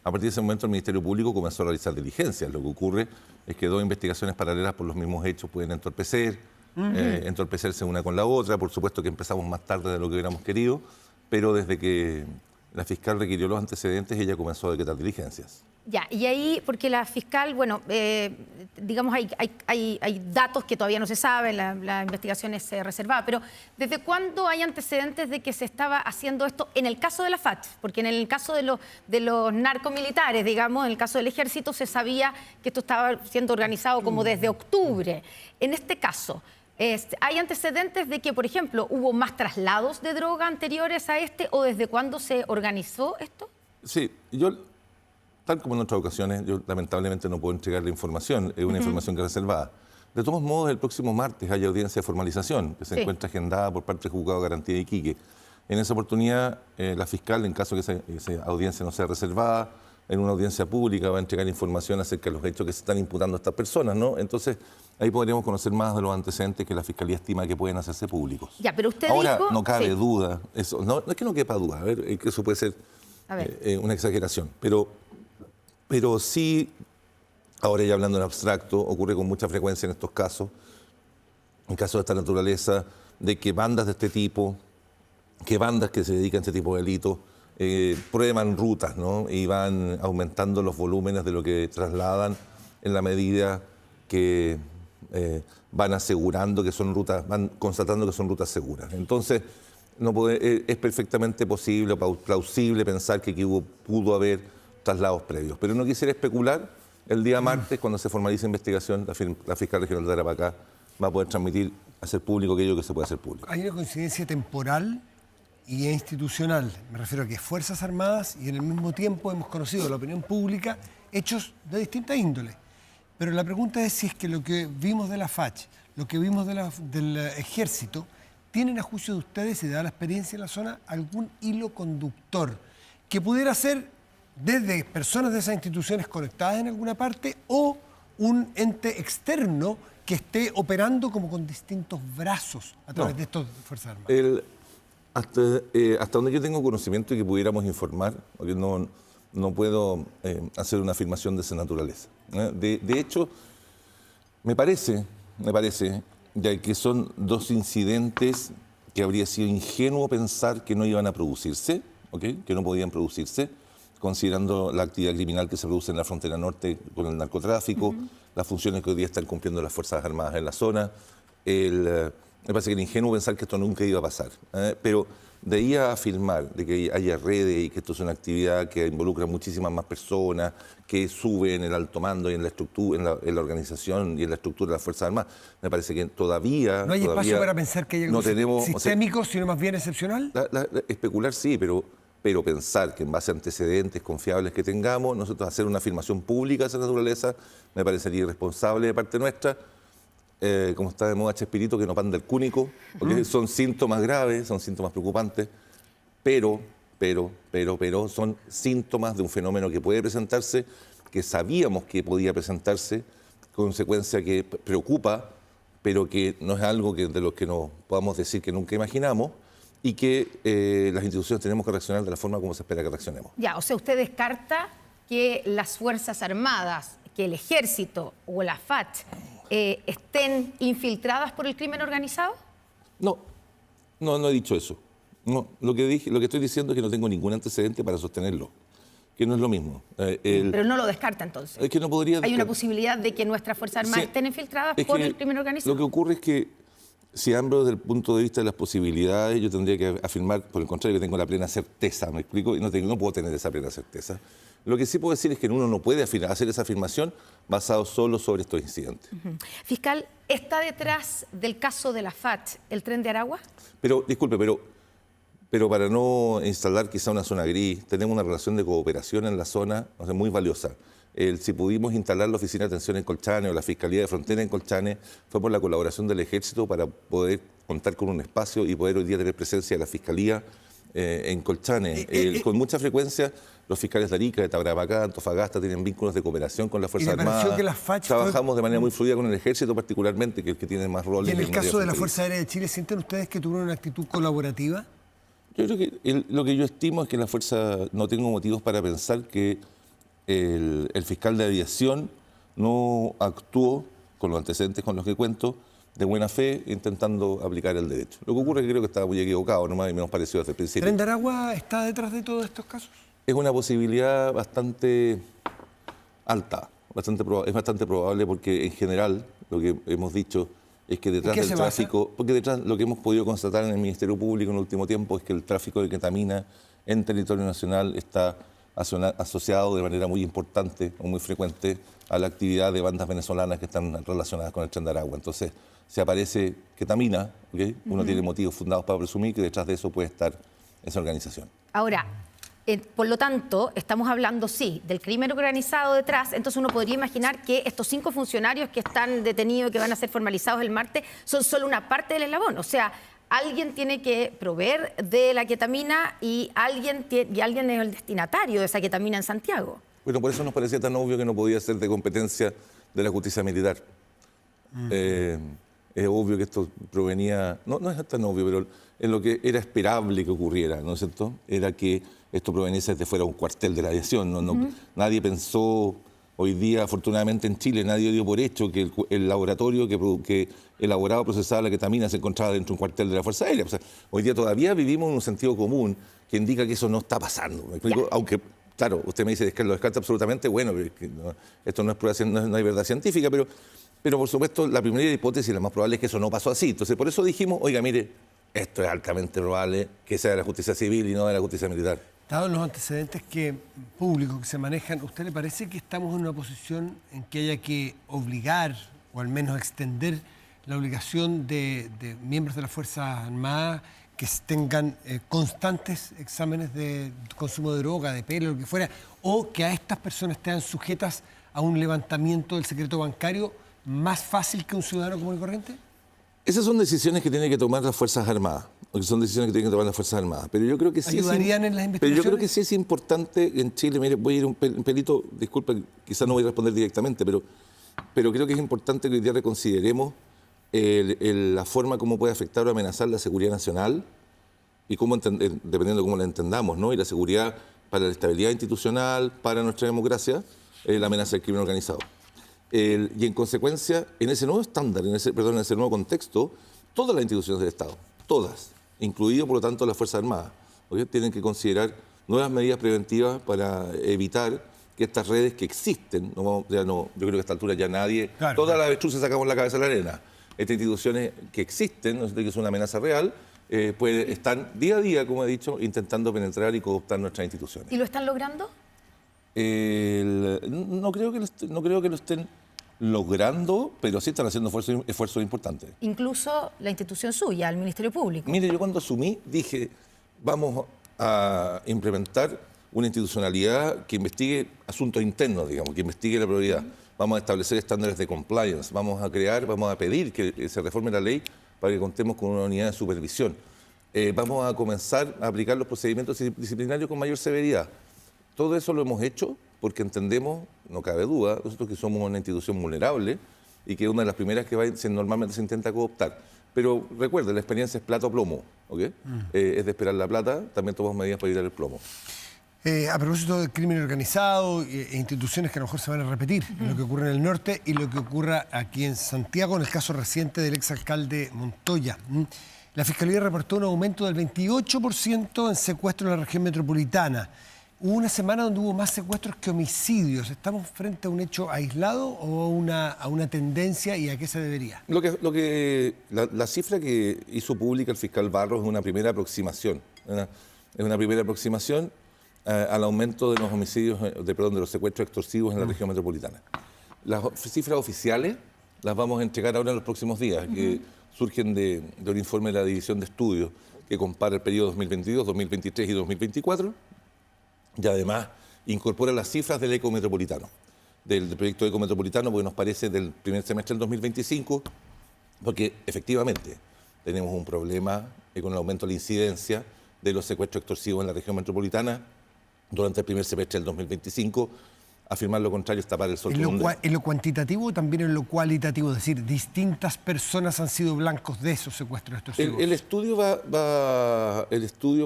A partir de ese momento el Ministerio Público comenzó a realizar diligencias. Lo que ocurre es que dos investigaciones paralelas por los mismos hechos pueden entorpecerse una con la otra. Por supuesto que empezamos más tarde de lo que hubiéramos querido, pero desde que la fiscal requirió los antecedentes, ella comenzó a decretar diligencias. Ya, y ahí, porque la fiscal, bueno, digamos, hay datos que todavía no se saben, la investigación es reservada, pero ¿desde cuándo hay antecedentes de que se estaba haciendo esto en el caso de la FACH? Porque en el caso de los narcomilitares, digamos, en el caso del ejército, se sabía que esto estaba siendo organizado como desde octubre. En este caso, ¿hay antecedentes de que, por ejemplo, hubo más traslados de droga anteriores a este o desde cuándo se organizó esto? Sí, tal como en otras ocasiones, yo lamentablemente no puedo entregar la información, es una información que es reservada. De todos modos, el próximo martes hay audiencia de formalización que se encuentra agendada por parte del Juzgado de Garantía de Iquique. En esa oportunidad, la fiscal, en caso de que esa audiencia no sea reservada, en una audiencia pública va a entregar información acerca de los hechos que se están imputando a estas personas, ¿no? Entonces, ahí podríamos conocer más de los antecedentes que la Fiscalía estima que pueden hacerse públicos. Ya, pero usted ahora, dijo... no cabe duda, eso, no es que no quepa duda, a ver, que eso puede ser una exageración, pero sí, ahora ya hablando en abstracto, ocurre con mucha frecuencia en estos casos, en casos de esta naturaleza, de que bandas de este tipo, que bandas que se dedican a este tipo de delitos, prueban rutas, ¿no? Y van aumentando los volúmenes de lo que trasladan en la medida que van asegurando que son rutas, van constatando que son rutas seguras. Entonces, es perfectamente posible, plausible pensar que aquí pudo haber traslados previos. Pero no quisiera especular. El día martes, cuando se formalice investigación, la fiscal regional de Tarapacá va a poder transmitir, hacer público aquello que se puede hacer público. Hay una coincidencia temporal y institucional. Me refiero a que Fuerzas Armadas y en el mismo tiempo hemos conocido de la opinión pública hechos de distinta índole. Pero la pregunta es si es que lo que vimos de la FACH, lo que vimos del Ejército, tienen a juicio de ustedes y dada la experiencia en la zona algún hilo conductor que pudiera ser desde personas de esas instituciones conectadas en alguna parte o un ente externo que esté operando como con distintos brazos a través de estas Fuerzas Armadas. Hasta donde yo tengo conocimiento y que pudiéramos informar, porque no puedo hacer una afirmación de esa naturaleza. De hecho, me parece ya que son dos incidentes que habría sido ingenuo pensar que no iban a producirse, ¿okay? Que no podían producirse, considerando la actividad criminal que se produce en la frontera norte con el narcotráfico, las funciones que hoy día están cumpliendo las Fuerzas Armadas en la zona. Me parece que era ingenuo pensar que esto nunca iba a pasar. Pero de ahí a afirmar de que haya redes y que esto es una actividad que involucra muchísimas más personas, que sube en el alto mando y en la estructura, en la organización y en la estructura de las Fuerzas Armadas, me parece que todavía... ¿No hay espacio para pensar que hay algo sistémico, sino más bien excepcional? Especular sí, pero pensar que en base a antecedentes confiables que tengamos, nosotros hacer una afirmación pública de esa naturaleza me parecería irresponsable de parte nuestra, como está de moda Chespirito, que no panda el cúnico, porque son síntomas graves, son síntomas preocupantes, pero son síntomas de un fenómeno que puede presentarse, que sabíamos que podía presentarse, consecuencia que preocupa, pero que no es algo de lo que nos podamos decir que nunca imaginamos, y que las instituciones tenemos que reaccionar de la forma como se espera que reaccionemos. Ya, o sea, ¿usted descarta que las Fuerzas Armadas, que el Ejército o la FACH estén infiltradas por el crimen organizado? No he dicho eso. No, lo que estoy diciendo es que no tengo ningún antecedente para sostenerlo, que no es lo mismo. Pero no lo descarta entonces. Es que no podría... ¿Hay una posibilidad de que nuestras Fuerzas Armadas estén infiltradas por el crimen organizado? Lo que ocurre es que si hablo desde el punto de vista de las posibilidades, yo tendría que afirmar, por el contrario, que tengo la plena certeza, ¿me explico? Y no puedo tener esa plena certeza. Lo que sí puedo decir es que uno no puede hacer esa afirmación basado solo sobre estos incidentes. Fiscal, ¿está detrás del caso de la FACH el Tren de Aragua? Pero, disculpe, pero para no instalar quizá una zona gris, tenemos una relación de cooperación en la zona, o sea, muy valiosa. Si pudimos instalar la Oficina de Atención en Colchane o la Fiscalía de Frontera en Colchane, fue por la colaboración del Ejército para poder contar con un espacio y poder hoy día tener presencia de la Fiscalía en Colchane. Con mucha frecuencia, los fiscales de Arica, de Tarapacá, Antofagasta, tienen vínculos de cooperación con las Fuerzas Armadas. Que la FACH trabajamos de manera muy fluida con el Ejército, particularmente, que es el que tiene más roles. ¿Y en el caso de la Fuerza Aérea de Chile, sienten ustedes que tuvieron una actitud colaborativa? Yo creo que lo que yo estimo es que la Fuerza, no tengo motivos para pensar que el fiscal de aviación no actuó con los antecedentes con los que cuento de buena fe intentando aplicar el derecho. Lo que ocurre es que creo que estaba muy equivocado, nomás y menos pareció desde el principio. ¿Tren de Aragua está detrás de todos estos casos? Es una posibilidad bastante alta, es bastante probable porque en general lo que hemos dicho es que detrás del tráfico, porque detrás lo que hemos podido constatar en el Ministerio Público en el último tiempo es que el tráfico de ketamina en territorio nacional está asociado de manera muy importante o muy frecuente a la actividad de bandas venezolanas que están relacionadas con el Tren de Aragua. Entonces, si aparece ketamina, ¿okay? Uno tiene motivos fundados para presumir que detrás de eso puede estar esa organización. Ahora, por lo tanto, estamos hablando, sí, del crimen organizado detrás, entonces uno podría imaginar que estos 5 funcionarios que están detenidos, que van a ser formalizados el martes, son solo una parte del eslabón. O sea, alguien tiene que proveer de la ketamina y alguien es el destinatario de esa ketamina en Santiago. Bueno, por eso nos parecía tan obvio que no podía ser de competencia de la justicia militar. Es obvio que esto provenía, no es tan obvio, pero en lo que era esperable que ocurriera, ¿no es cierto? Era que esto proveniese desde fuera un cuartel de la aviación. Nadie pensó, hoy día, afortunadamente en Chile, nadie dio por hecho que el laboratorio que elaboraba o procesaba la ketamina se encontraba dentro de un cuartel de la Fuerza Aérea. O sea, hoy día todavía vivimos en un sentido común que indica que eso no está pasando. ¿Me explico? Aunque, claro, usted me dice que lo descarta absolutamente, bueno, pero esto no es prueba, no hay verdad científica, pero por supuesto la primera hipótesis, la más probable es que eso no pasó así. Entonces, por eso dijimos, oiga, mire, esto es altamente probable que sea de la justicia civil y no de la justicia militar. Dados los antecedentes públicos que se manejan, ¿a usted le parece que estamos en una posición en que haya que obligar o al menos extender la obligación de miembros de las Fuerzas Armadas que tengan constantes exámenes de consumo de droga, de pelo, lo que fuera, o que a estas personas estén sujetas a un levantamiento del secreto bancario más fácil que un ciudadano común y corriente? Esas son decisiones que tienen que tomar las Fuerzas Armadas, pero yo creo que sí ¿Ayudarían en las investigaciones? Pero yo creo que sí es importante en Chile, mire, voy a ir un pelito, disculpa, quizás no voy a responder directamente, pero creo que es importante que hoy día reconsideremos la forma como puede afectar o amenazar la seguridad nacional y cómo dependiendo de cómo la entendamos, ¿no? Y la seguridad para la estabilidad institucional, para nuestra democracia, la amenaza del crimen organizado. Y en consecuencia, en ese nuevo estándar, en ese nuevo contexto, todas las instituciones del Estado, todas, incluido por lo tanto las Fuerzas Armadas, ¿okay? Tienen que considerar nuevas medidas preventivas para evitar que estas redes que existen, yo creo que a esta altura ya nadie, todas las avestruces sacamos la cabeza de la arena, estas instituciones que existen, ¿no? Que es una amenaza real, están día a día, como he dicho, intentando penetrar y cooptar nuestras instituciones. ¿Y lo están logrando? No creo que lo estén logrando, pero sí están haciendo esfuerzos importantes. Incluso la institución suya, el Ministerio Público. Mire, yo cuando asumí dije, vamos a implementar una institucionalidad que investigue asuntos internos, digamos, que investigue la prioridad. Vamos a establecer estándares de compliance, vamos a pedir que se reforme la ley para que contemos con una unidad de supervisión. Vamos a comenzar a aplicar los procedimientos disciplinarios con mayor severidad. Todo eso lo hemos hecho porque entendemos, no cabe duda, nosotros que somos una institución vulnerable y que es una de las primeras que normalmente se intenta cooptar. Pero recuerde, la experiencia es plata o plomo, ¿ok? Es de esperar la plata, también tomamos medidas para evitar el plomo. A propósito del crimen organizado e instituciones que a lo mejor se van a repetir, lo que ocurre en el norte y lo que ocurra aquí en Santiago, en el caso reciente del exalcalde Montoya. La Fiscalía reportó un aumento del 28% en secuestros en la región metropolitana. Hubo una semana donde hubo más secuestros que homicidios. ¿Estamos frente a un hecho aislado o a una tendencia y a qué se debería? La cifra que hizo pública el fiscal Barros es una primera aproximación. Es una primera aproximación al aumento de los homicidios, de los secuestros extorsivos en la región metropolitana. Las cifras oficiales las vamos a entregar ahora en los próximos días, que surgen de un informe de la División de Estudios que compara el periodo 2022, 2023 y 2024. Y además incorpora las cifras del ecometropolitano, del proyecto ecometropolitano, porque nos parece del primer semestre del 2025, porque efectivamente tenemos un problema con el aumento de la incidencia de los secuestros extorsivos en la región metropolitana durante el primer semestre del 2025. Afirmar lo contrario es tapar el sol. ¿En lo cuantitativo o también en lo cualitativo? Es decir, distintas personas han sido blancos de esos secuestros extorsivos. El estudio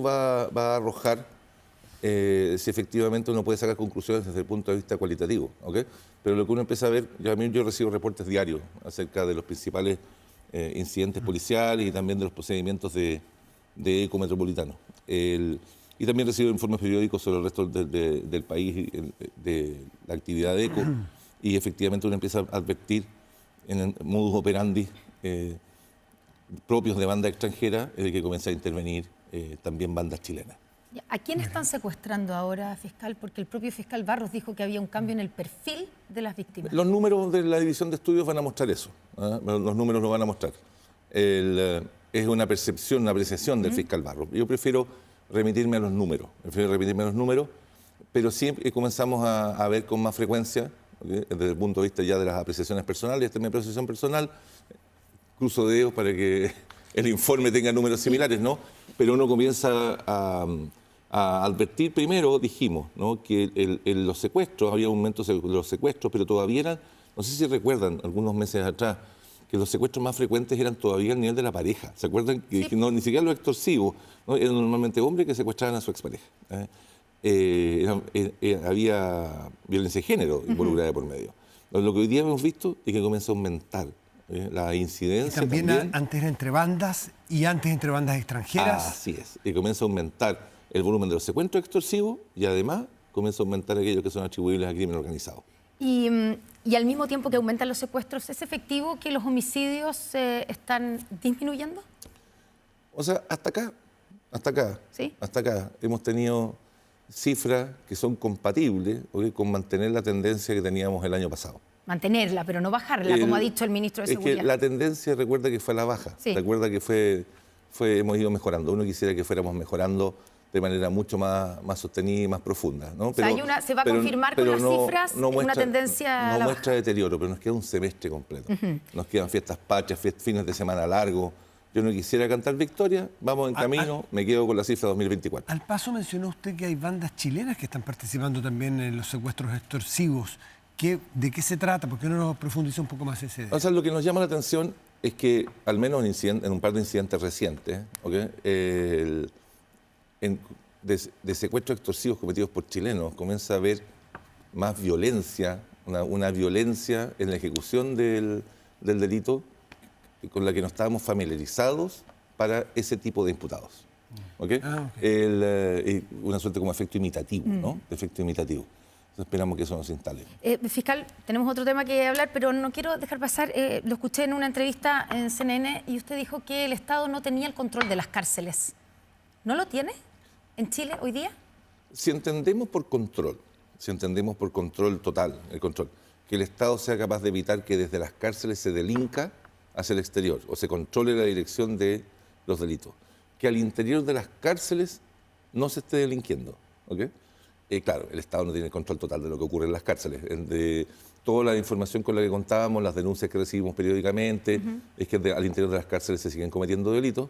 va a arrojar si efectivamente uno puede sacar conclusiones desde el punto de vista cualitativo, ¿ok? Pero lo que uno empieza a ver, yo recibo reportes diarios acerca de los principales incidentes policiales y también de los procedimientos de ECO metropolitano. Y también recibo informes periódicos sobre el resto del país, de la actividad de ECO, y efectivamente uno empieza a advertir en el modus operandi propios de bandas extranjeras, que comienza a intervenir también bandas chilenas. ¿A quién están secuestrando ahora, fiscal? Porque el propio fiscal Barros dijo que había un cambio en el perfil de las víctimas. Los números de la división de estudios van a mostrar eso. Los números lo van a mostrar. Es una percepción, una apreciación del fiscal Barros. Yo prefiero remitirme a los números. Pero sí comenzamos a ver con más frecuencia, ¿okay?, desde el punto de vista ya de las apreciaciones personales. Esta es mi apreciación personal. Cruzo dedos para que el informe tenga números similares, ¿no? Pero uno comienza a advertir. Primero dijimos, ¿no?, que en los secuestros, había aumentos de los secuestros, pero todavía eran, no sé si recuerdan, algunos meses atrás, que los secuestros más frecuentes eran todavía al nivel de la pareja. ¿Se acuerdan? Sí. No, ni siquiera los extorsivos, ¿no? Eran normalmente hombres que secuestraban a su expareja. Había violencia de género involucrada por medio. Lo que hoy día hemos visto es que comienza a aumentar la incidencia. Y también antes era entre bandas y antes entre bandas extranjeras. Así es. Y comienza a aumentar el volumen de los secuestros extorsivos y además comienza a aumentar aquellos que son atribuibles al crimen organizado. Y al mismo tiempo que aumentan los secuestros, ¿es efectivo que los homicidios están disminuyendo? O sea, hasta acá, ¿sí?, hasta acá hemos tenido cifras que son compatibles, ¿okay?, con mantener la tendencia que teníamos el año pasado. Mantenerla, pero no bajarla, como ha dicho el ministro de Seguridad. Es que la tendencia, recuerda que fue a la baja. Sí. Recuerda que hemos ido mejorando. Uno quisiera que fuéramos mejorando de manera mucho más sostenida y más profunda, ¿no? Pero, se va a confirmar con las cifras una tendencia a la muestra deterioro, pero nos queda un semestre completo. Nos quedan fiestas patrias, fines de semana largos. Yo no quisiera cantar victoria, vamos en camino, me quedo con la cifra 2024. Al paso mencionó usted que hay bandas chilenas que están participando también en los secuestros extorsivos. ¿De qué se trata? ¿Por qué no nos profundiza un poco más ese tema? O sea, lo que nos llama la atención es que, al menos en un par de incidentes recientes, ¿okay?, de secuestros extorsivos cometidos por chilenos, comienza a haber más violencia, una violencia en la ejecución del delito con la que no estábamos familiarizados para ese tipo de imputados. ¿Okay? Una suerte como efecto imitativo, ¿no? Efecto imitativo. Esperamos que eso nos instale. Fiscal, tenemos otro tema que hablar, pero no quiero dejar pasar. Lo escuché en una entrevista en CNN y usted dijo que el Estado no tenía el control de las cárceles. ¿No lo tiene en Chile hoy día? Si entendemos por control total, que el Estado sea capaz de evitar que desde las cárceles se delinca hacia el exterior o se controle la dirección de los delitos, que al interior de las cárceles no se esté delinquiendo, ¿ok? Claro, el Estado no tiene control total de lo que ocurre en las cárceles. De toda la información con la que contábamos, las denuncias que recibimos periódicamente, es que al interior de las cárceles se siguen cometiendo delitos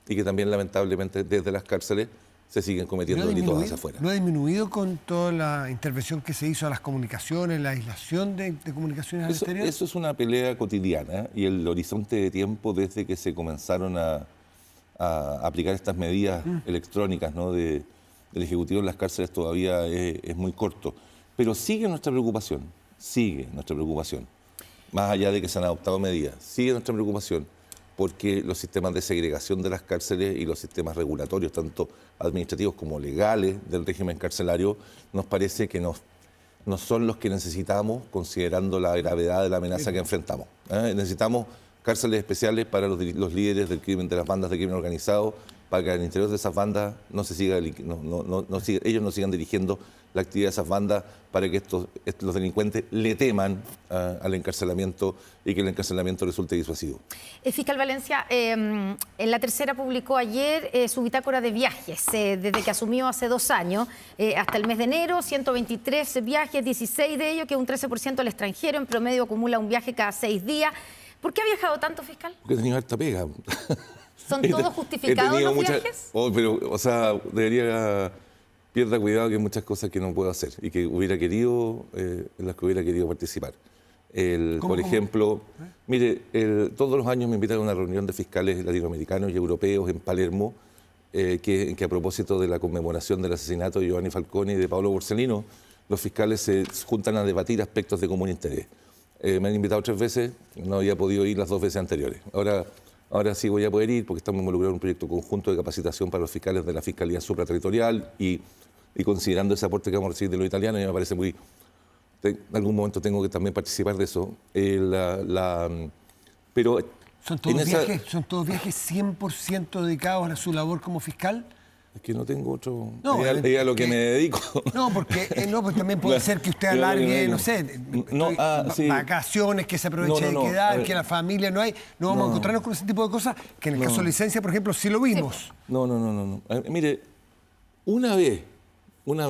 y que también, lamentablemente, desde las cárceles se siguen cometiendo delitos hacia afuera. ¿No ha disminuido con toda la intervención que se hizo a las comunicaciones, la aislación de comunicaciones al exterior? Eso es una pelea cotidiana y el horizonte de tiempo desde que se comenzaron a aplicar estas medidas electrónicas, ¿no?, del Ejecutivo en las cárceles todavía es muy corto. Pero sigue nuestra preocupación, más allá de que se han adoptado medidas, sigue nuestra preocupación porque los sistemas de segregación de las cárceles y los sistemas regulatorios, tanto administrativos como legales del régimen carcelario, nos parece que no son los que necesitamos considerando la gravedad de la amenaza que enfrentamos. Necesitamos cárceles especiales para los líderes del crimen, de las bandas de crimen organizado, para que al interior de esas bandas ellos no sigan dirigiendo la actividad de esas bandas, para que los delincuentes le teman al encarcelamiento y que el encarcelamiento resulte disuasivo. Fiscal Valencia, en La Tercera publicó ayer su bitácora de viajes, desde que asumió hace 2 años, hasta el mes de enero, 123 viajes, 16 de ellos, que un 13% al extranjero, en promedio acumula un viaje cada 6 días. ¿Por qué ha viajado tanto, fiscal? Porque he tenido harta pega. ¿Son todos justificados los viajes? Pierda cuidado que hay muchas cosas que no puedo hacer y que hubiera querido, en las que hubiera querido participar. Por ejemplo, mire, todos los años me invitan a una reunión de fiscales latinoamericanos y europeos en Palermo que a propósito de la conmemoración del asesinato de Giovanni Falcone y de Paolo Borsellino, los fiscales se juntan a debatir aspectos de común interés. Me han invitado 3 veces, no había podido ir las 2 veces anteriores. Ahora sí voy a poder ir porque estamos involucrados en un proyecto conjunto de capacitación para los fiscales de la Fiscalía Supraterritorial y considerando ese aporte que vamos a recibir de los italianos, me parece muy... En algún momento tengo que también participar de eso. Pero ¿Son todos viajes 100% dedicados a su labor como fiscal? Es que no tengo otro... No, es a lo que me dedico. No, porque pues también puede ser que usted alargue, no sé, sí. vacaciones, que se aproveche de quedar, que la familia no vamos a encontrarnos con ese tipo de cosas, que en el caso de licencia, por ejemplo, sí lo vimos. No. Mire, una vez. A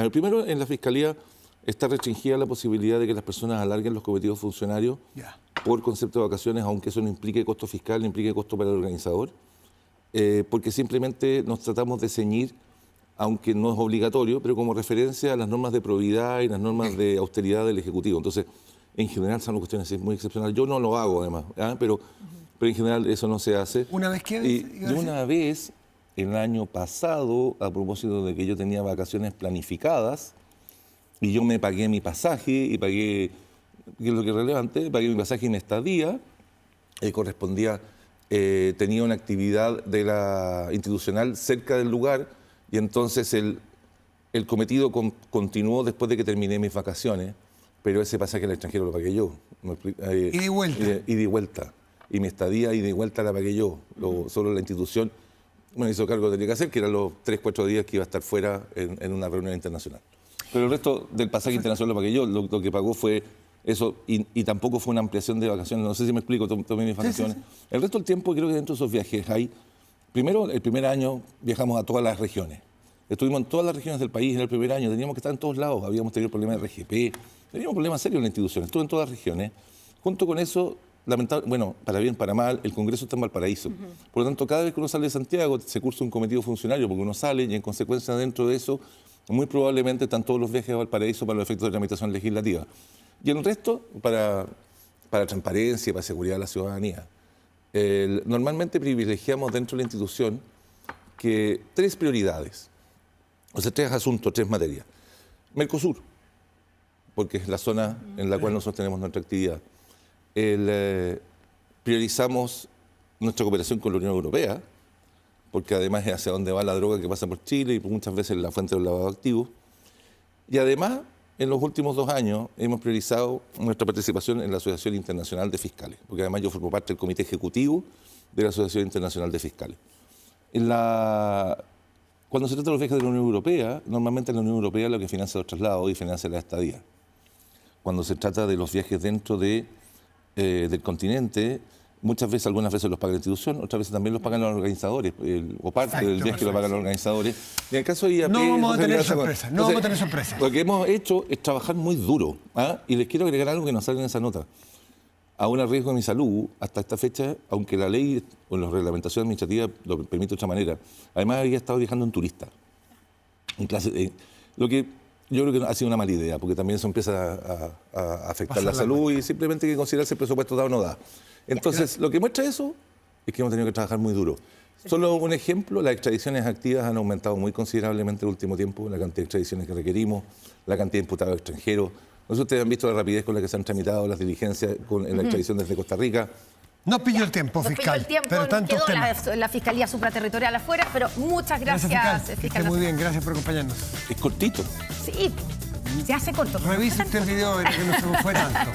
ver, primero, en la Fiscalía está restringida la posibilidad de que las personas alarguen los cometidos funcionarios por concepto de vacaciones, aunque eso no implique costo fiscal, no implique costo para el organizador. Porque simplemente nos tratamos de ceñir, aunque no es obligatorio, pero como referencia a las normas de probidad y las normas de austeridad del Ejecutivo. Entonces, en general son cuestiones muy excepcionales. Yo no lo hago, además, pero en general eso no se hace. ¿Una vez qué? Y una vez, el año pasado, a propósito de que yo tenía vacaciones planificadas, y yo me pagué mi pasaje, y pagué, que es lo que es relevante, pagué mi pasaje y mi estadía, correspondía... tenía una actividad de la institucional cerca del lugar y entonces el cometido continuó después de que terminé mis vacaciones, pero ese pasaje al extranjero lo pagué yo. ¿Y de vuelta? Y de vuelta. Y mi estadía y de vuelta la pagué yo. Solo la institución me hizo cargo de lo que tenía que hacer, que eran los 3-4 días que iba a estar fuera en una reunión internacional. Pero el resto del pasaje internacional lo pagué yo. Lo que pagó fue... Eso, y tampoco fue una ampliación de vacaciones, no sé si me explico, tomé mis vacaciones. Sí. El resto del tiempo creo que dentro de esos viajes hay, primero, el primer año viajamos a todas las regiones. Estuvimos en todas las regiones del país en el primer año, teníamos que estar en todos lados, habíamos tenido problemas de RGP, teníamos problemas serios en la institución, estuve en todas las regiones. Junto con eso, bueno, para bien, para mal, el Congreso está en Valparaíso. Por lo tanto, cada vez que uno sale de Santiago se cursa un cometido funcionario, porque uno sale y en consecuencia dentro de eso, muy probablemente están todos los viajes a Valparaíso para los efectos de tramitación legislativa. Y el resto, para transparencia, para seguridad de la ciudadanía. Normalmente privilegiamos dentro de la institución que 3 prioridades, o sea, 3 asuntos, 3 materias. Mercosur, porque es la zona en la cual nosotros tenemos nuestra actividad. Priorizamos nuestra cooperación con la Unión Europea, porque además es hacia dónde va la droga que pasa por Chile y muchas veces la fuente del lavado de activos. Y además... En los últimos 2 años hemos priorizado nuestra participación en la Asociación Internacional de Fiscales, porque además yo formo parte del Comité Ejecutivo de la Asociación Internacional de Fiscales. Cuando se trata de los viajes de la Unión Europea, normalmente la Unión Europea es lo que financia los traslados y financia la estadía. Cuando se trata de los viajes dentro del continente, algunas veces los paga la institución, otras veces también los pagan los organizadores, o parte del viaje lo pagan los organizadores. Y en el caso de IAP... No vamos a tener sorpresas, no vamos a tener sorpresas. Lo que hemos hecho es trabajar muy duro. Y les quiero agregar algo que no sale en esa nota. Aún a riesgo de mi salud, hasta esta fecha, aunque la ley o la reglamentación administrativa lo permite de otra manera, además había estado viajando en turista. Lo que yo creo que ha sido una mala idea, porque también eso empieza a afectar la salud y simplemente hay que considerar si el presupuesto da o no da. Entonces, lo que muestra eso es que hemos tenido que trabajar muy duro. Solo un ejemplo, las extradiciones activas han aumentado muy considerablemente en el último tiempo, la cantidad de extradiciones que requerimos, la cantidad de imputados extranjeros. No sé si ustedes han visto la rapidez con la que se han tramitado las diligencias en la extradición desde Costa Rica. No pilló el tiempo, fiscal. Nos pilló el tiempo, pero tantos quedó la Fiscalía Supraterritorial afuera, pero muchas gracias, fiscal. Muy bien, gracias por acompañarnos. Es cortito. Sí. Se hace corto. Revise usted el video, que no se me fue tanto.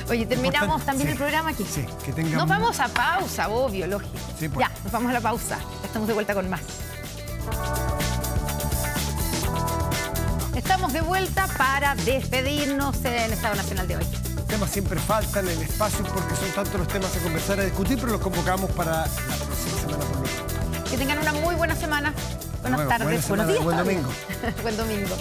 Oye, terminamos también el programa aquí. Sí, que tengamos... Nos vamos a pausa, obvio, lógico. Sí, pues. Ya, nos vamos a la pausa. Ya estamos de vuelta con más. Estamos de vuelta para despedirnos del Estado Nacional de hoy. Temas siempre faltan en el espacio porque son tantos los temas a conversar, a discutir, pero los convocamos para la próxima semana por lo tanto. Que tengan una muy buena semana. Buenas tardes, buenos días. Buen domingo. Buen domingo.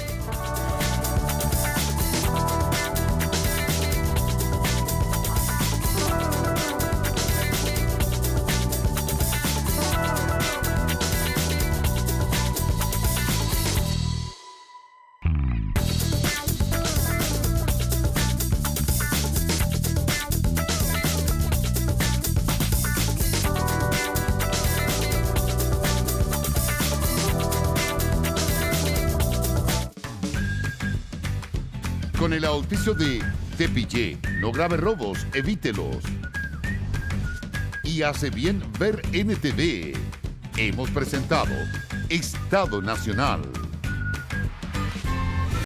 Con el auspicio de Te Pillé, no grave robos, evítelos. Y hace bien ver NTV. Hemos presentado Estado Nacional.